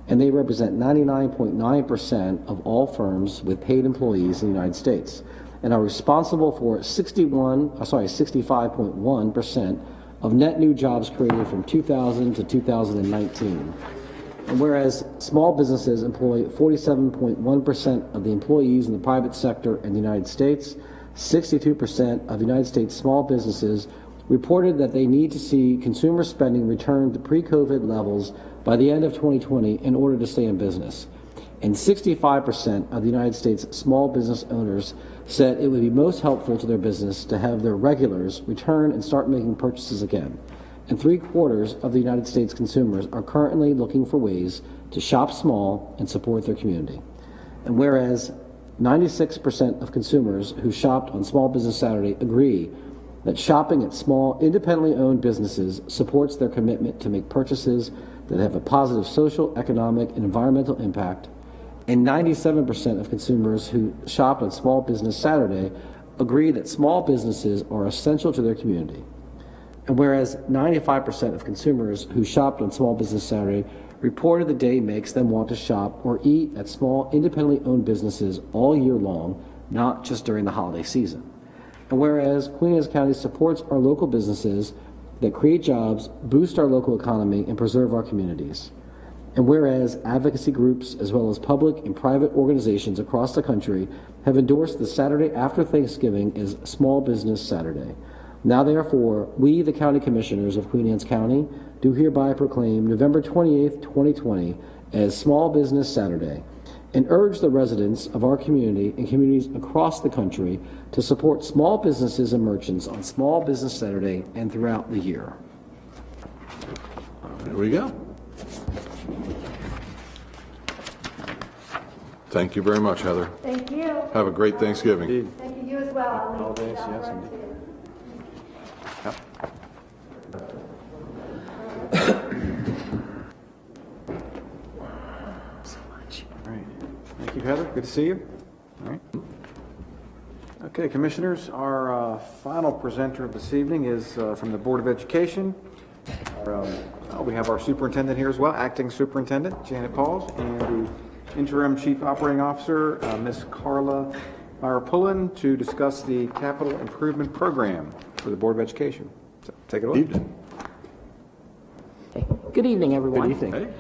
Speaker 3: and they represent 99.9% of all firms with paid employees in the United States, and are responsible for 65.1% of net new jobs created from 2000 to 2019. And whereas small businesses employ 47.1% of the employees in the private sector in the United States, 62% of United States small businesses reported that they need to see consumer spending return to pre-COVID levels by the end of 2020 in order to stay in business. And 65% of the United States small business owners said it would be most helpful to their business to have their regulars return and start making purchases again. And 3/4 of the United States consumers are currently looking for ways to shop small and support their community. And whereas 96% of consumers who shopped on Small Business Saturday agree that shopping at small, independently owned businesses supports their commitment to make purchases that have a positive social, economic, and environmental impact, and 97% of consumers who shopped on Small Business Saturday agree that small businesses are essential to their community. And whereas 95% of consumers who shopped on Small Business Saturday reported the day makes them want to shop or eat at small, independently owned businesses all year long, not just during the holiday season. And whereas Queen Anne's County supports our local businesses that create jobs, boost our local economy, and preserve our communities. And whereas advocacy groups, as well as public and private organizations across the country, have endorsed the Saturday after Thanksgiving as Small Business Saturday. Now therefore, we, the County Commissioners of Queen Anne's County, do hereby proclaim November 28th, 2020 as Small Business Saturday, and urge the residents of our community and communities across the country to support small businesses and merchants on Small Business Saturday and throughout the year.
Speaker 2: There we go. Thank you very much, Heather.
Speaker 12: Thank you.
Speaker 2: Have a great Thanksgiving.
Speaker 12: Thank you as well.
Speaker 1: Holidays, yes, indeed. Yep. All right. Thank you, Heather. Good to see you. All right. Okay, Commissioners, our final presenter of this evening is from the Board of Education. We have our superintendent here as well, acting superintendent, Janet Pauls, and the interim chief operating officer, Ms. Carla Meyer-Pullen, to discuss the capital improvement program for the Board of Education. So, take it away.
Speaker 2: Evening.
Speaker 14: Good evening, everyone.
Speaker 1: Good evening.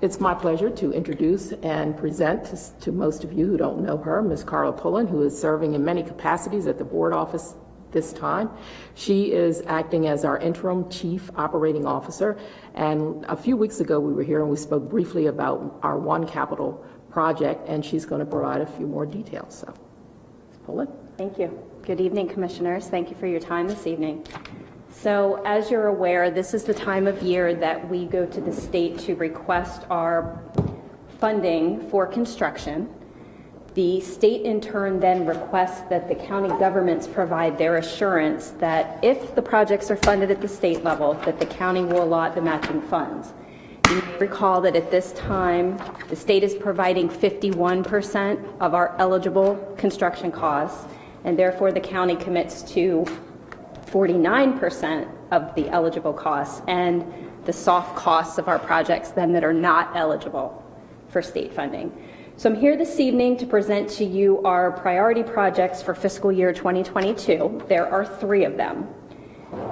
Speaker 14: It's my pleasure to introduce and present to most of you who don't know her, Ms. Carla Pullen, who is serving in many capacities at the board office this time. She is acting as our interim chief operating officer. And a few weeks ago, we were here and we spoke briefly about our One Capital project, and she's going to provide a few more details. So, Ms. Pullen.
Speaker 15: Thank you. Good evening, Commissioners. Thank you for your time this evening. So, as you're aware, this is the time of year that we go to the state to request our funding for construction. The state in turn then requests that the county governments provide their assurance that if the projects are funded at the state level, that the county will allot the matching funds. You may recall that at this time, the state is providing 51% of our eligible construction costs, and therefore the county commits to 49% of the eligible costs and the soft costs of our projects then that are not eligible for state funding. So I'm here this evening to present to you our priority projects for fiscal year 2022. There are 3 of them.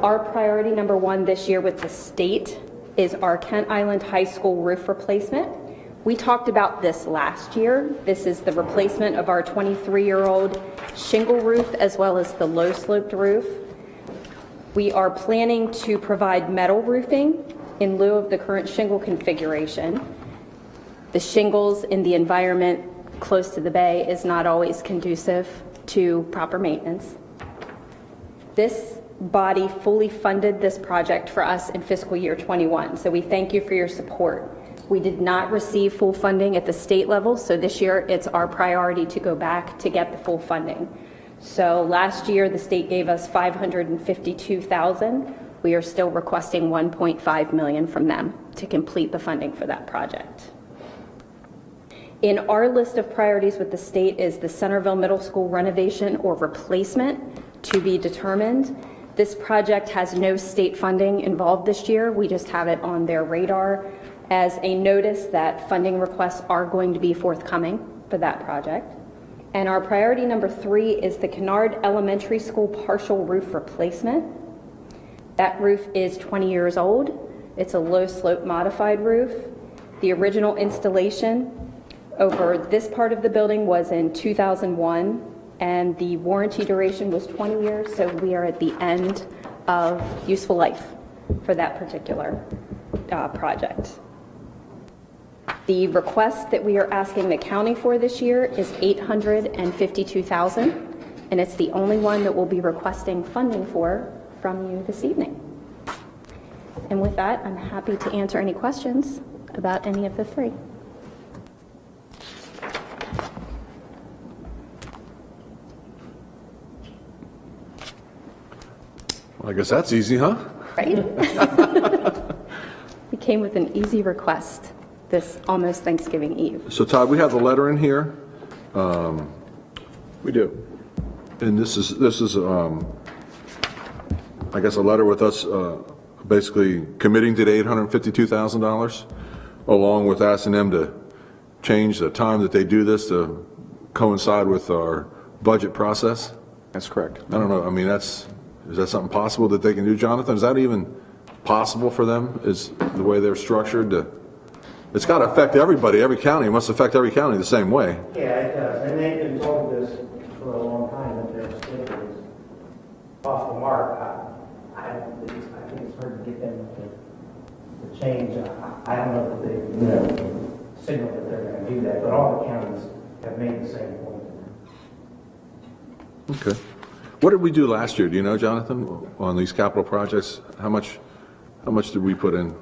Speaker 15: Our priority number 1 this year with the state is our Kent Island High School roof replacement. We talked about this last year. This is the replacement of our 23-year-old shingle roof as well as the low-sloped roof. We are planning to provide metal roofing in lieu of the current shingle configuration. The shingles in the environment close to the bay is not always conducive to proper maintenance. This body fully funded this project for us in fiscal year 21, so we thank you for your support. We did not receive full funding at the state level, so this year it's our priority to go back to get the full funding. So last year the state gave us $552,000. We are still requesting $1.5 million from them to complete the funding for that project. In our list of priorities with the state is the Centerville Middle School renovation or replacement to be determined. This project has no state funding involved this year. We just have it on their radar as a notice that funding requests are going to be forthcoming for that project. And our priority number 3 is the Canard Elementary School partial roof replacement. That roof is 20 years old. It's a low slope modified roof. The original installation over this part of the building was in 2001, and the warranty duration was 20 years, so we are at the end of useful life for that particular project. The request that we are asking the county for this year is $852,000, and it's the only one that we'll be requesting funding for from you this evening. And with that, I'm happy to answer any questions about any of the 3.
Speaker 2: Well, I guess that's easy, huh?
Speaker 15: Right? We came with an easy request this almost Thanksgiving Eve.
Speaker 2: So Todd, we have the letter in here.
Speaker 1: We do.
Speaker 2: And this is I guess a letter with us basically committing to the $852,000, along with asking them to change the time that they do this to coincide with our budget process.
Speaker 1: That's correct.
Speaker 2: I don't know. I mean, is that something possible that they can do, Jonathan? Is that even possible for them? Is the way they're structured to? It's got to affect everybody, every county. It must affect every county the same way.
Speaker 16: Yeah, it does. And they've been told this for a long time that their schedule is off the mark. I think it's hard to get them to change. I don't know if they signal that they're going to do that, but all the counties have made the same point.
Speaker 2: Okay. What did we do last year? Do you know, Jonathan, on these capital projects? How much did we put in?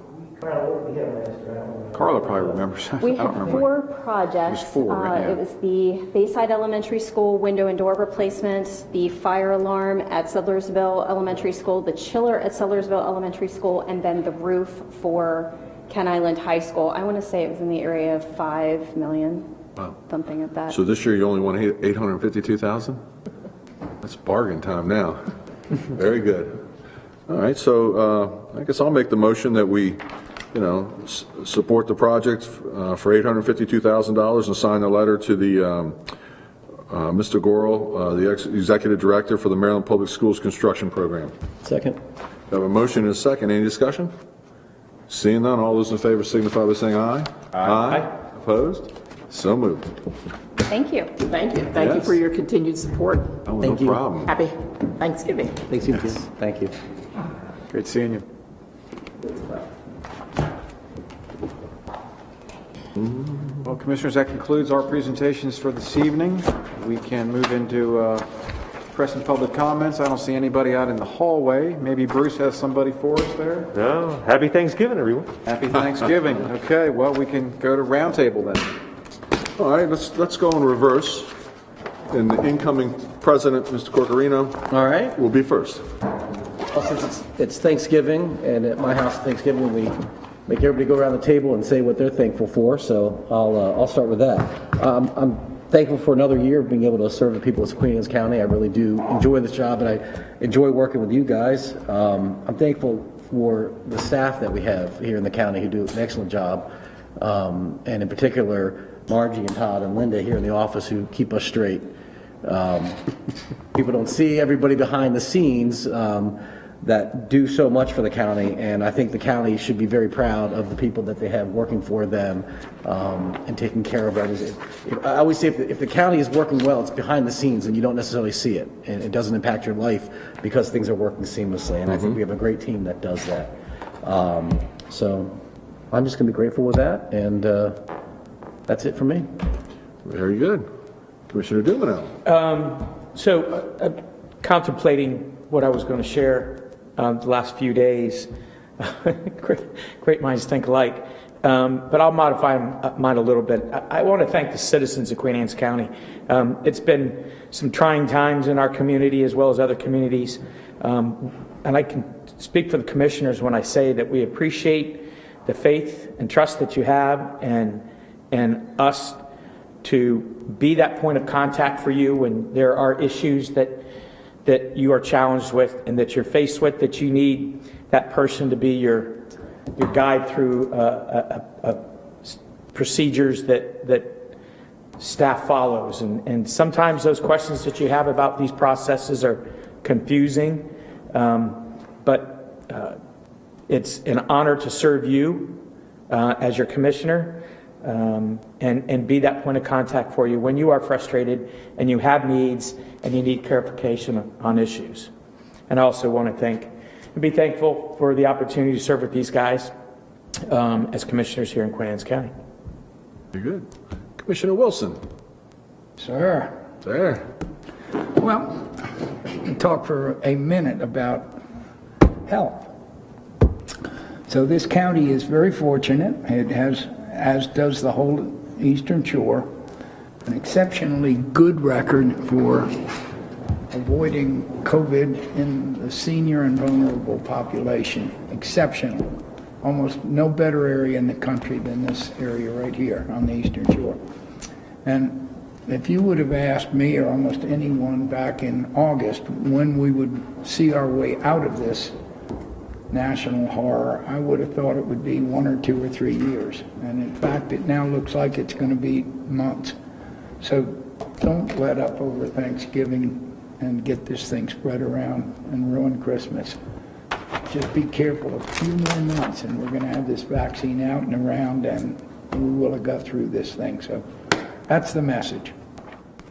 Speaker 1: Carla probably remembers.
Speaker 15: We
Speaker 1: I don't
Speaker 15: had
Speaker 1: remember.
Speaker 15: 4 projects.
Speaker 1: It was 4, right? Yeah.
Speaker 15: It was the Bayside Elementary School window and door replacement, the fire alarm at Sudlersville Elementary School, the chiller at Sudlersville Elementary School, and then the roof for Ken Island High School. I want to say it was in the area of $5 million,
Speaker 2: Wow.
Speaker 15: something like that.
Speaker 2: So this year you only want $852,000? That's bargain time now. Very good. All right, so I guess I'll make the motion that we, support the project for $852,000 and sign the letter to the Mr. Gorel, the Executive Director for the Maryland Public Schools Construction Program.
Speaker 3: Second.
Speaker 2: We have a motion and a second. Any discussion? Seeing none, all those in favor signify by saying aye. Aye. Opposed? So moved.
Speaker 15: Thank you.
Speaker 14: Thank you. Thank you
Speaker 2: Yes.
Speaker 14: for your continued support.
Speaker 2: Oh,
Speaker 3: Thank
Speaker 2: no
Speaker 3: you.
Speaker 2: problem.
Speaker 14: Happy Thanksgiving.
Speaker 3: Thanks, you. Thank you.
Speaker 1: Great seeing you. Well, Commissioners, that concludes our presentations for this evening. We can move into press and public comments. I don't see anybody out in the hallway. Maybe Bruce has somebody for us there?
Speaker 13: No, happy Thanksgiving, everyone.
Speaker 1: Happy Thanksgiving. Okay, well, we can go to roundtable then.
Speaker 2: All right, let's go in reverse. And the incoming president, Mr. Corcorino,
Speaker 3: All right.
Speaker 2: will be first.
Speaker 3: Well, since it's Thanksgiving, and at my house Thanksgiving, we make everybody go around the table and say what they're thankful for. So I'll start with that. I'm thankful for another year of being able to serve the people of Queen Anne's County. I really do enjoy this job, and I enjoy working with you guys. I'm thankful for the staff that we have here in the county who do an excellent job, and in particular Margie and Todd and Linda here in the office who keep us straight. People don't see everybody behind the scenes that do so much for the county, and I think the county should be very proud of the people that they have working for them and taking care of everything. I always say if the county is working well, it's behind the scenes and you don't necessarily see it, and it doesn't impact your life because things are working seamlessly, and I think we have a great team that does that. So I'm just going to be grateful with that, and that's it for me.
Speaker 2: Very good. Commissioner Dumino.
Speaker 5: Contemplating what I was going to share the last few days, great minds think alike, but I'll modify mine a little bit. I want to thank the citizens of Queen Anne's County. It's been some trying times in our community as well as other communities, and I can speak for the commissioners when I say that we appreciate the faith and trust that you have and us to be that point of contact for you when there are issues that you are challenged with and that you're faced with, that you need that person to be your guide through procedures that staff follows. And sometimes those questions that you have about these processes are confusing, but it's an honor to serve you as your commissioner, and be that point of contact for you when you are frustrated and you have needs and you need clarification on issues. And I also want to be thankful for the opportunity to serve with these guys as commissioners here in Queen Anne's County.
Speaker 2: Very good. Commissioner Wilson.
Speaker 4: Sir.
Speaker 2: There.
Speaker 4: Well, we talk for a minute about health. So this county is very fortunate. It has, as does the whole Eastern Shore, an exceptionally good record for avoiding COVID in the senior and vulnerable population. Exceptional. Almost no better area in the country than this area right here on the Eastern Shore. And if you would have asked me or almost anyone back in August when we would see our way out of this national horror, I would have thought it would be 1 or 2 or 3 years. And in fact, it now looks like it's going to be months. So don't let up over Thanksgiving and get this thing spread around and ruin Christmas. Just be careful. A few more months and we're going to have this vaccine out and around, and we will have got through this thing. So that's the message.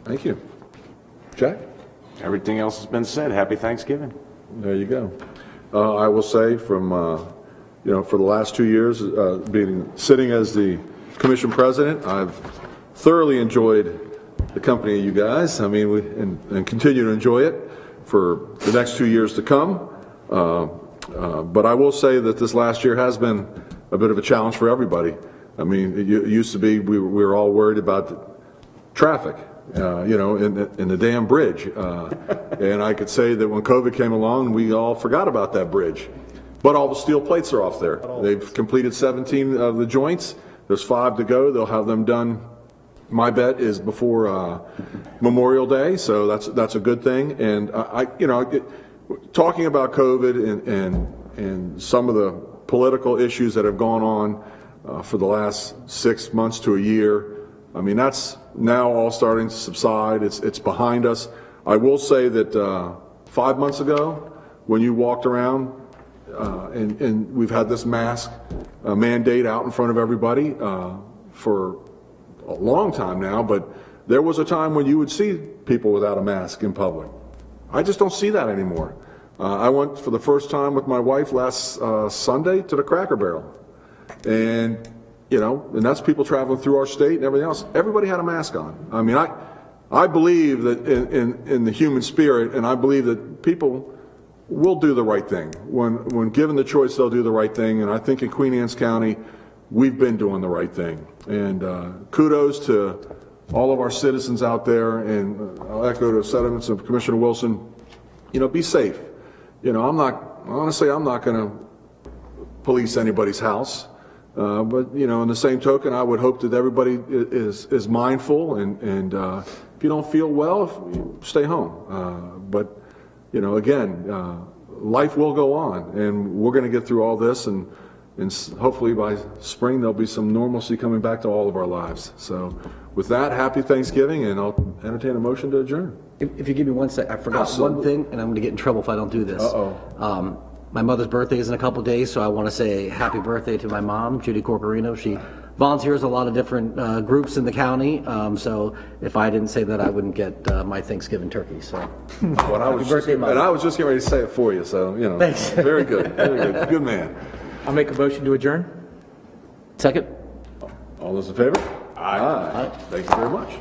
Speaker 2: Thank you. Jack?
Speaker 7: Everything else has been said. Happy Thanksgiving.
Speaker 2: There you go. I will say from, for the last 2 years, sitting as the commission president, I've thoroughly enjoyed the company of you guys. I mean, and continue to enjoy it for the next 2 years to come. But I will say that this last year has been a bit of a challenge for everybody. I mean, it used to be we were all worried about traffic, in the damn bridge. And I could say that when COVID came along, we all forgot about that bridge. But all the steel plates are off there. They've completed 17 of the joints. There's 5 to go. They'll have them done, my bet is before Memorial Day, so that's a good thing. And talking about COVID and some of the political issues that have gone on for the last 6 months to a year, I mean, that's now all starting to subside. It's behind us. I will say that 5 months ago, when you walked around, and we've had this mask mandate out in front of everybody for a long time now, but there was a time when you would see people without a mask in public. I just don't see that anymore. I went for the first time with my wife last Sunday to the Cracker Barrel, and that's people traveling through our state and everything else. Everybody had a mask on. I mean, I believe that in the human spirit, and I believe that people will do the right thing. When given the choice, they'll do the right thing. And I think in Queen Anne's County, we've been doing the right thing. And kudos to all of our citizens out there. And I'll echo the sentiments of Commissioner Wilson. Be safe. I'm not going to police anybody's house. But in the same token, I would hope that everybody is mindful, and if you don't feel well, stay home. But again, life will go on, and we're going to get through all this, and hopefully by spring there'll be some normalcy coming back to all of our lives. So with that, happy Thanksgiving, and I'll entertain a motion to adjourn.
Speaker 3: If you give me 1 sec, I forgot one thing, and I'm going to get in trouble if I don't do this. My mother's birthday is in a couple days, so I want to say happy birthday to my mom, Judy Corporino. She volunteers a lot of different groups in the county, so if I didn't say that, I wouldn't get my Thanksgiving turkey. So, happy birthday, Mom.
Speaker 2: And I was just getting ready to say it for you, so
Speaker 3: Thanks.
Speaker 2: Very good, very good, good man.
Speaker 5: I'll make a motion to adjourn.
Speaker 3: Second.
Speaker 2: All those in favor? Aye. Thank you very much.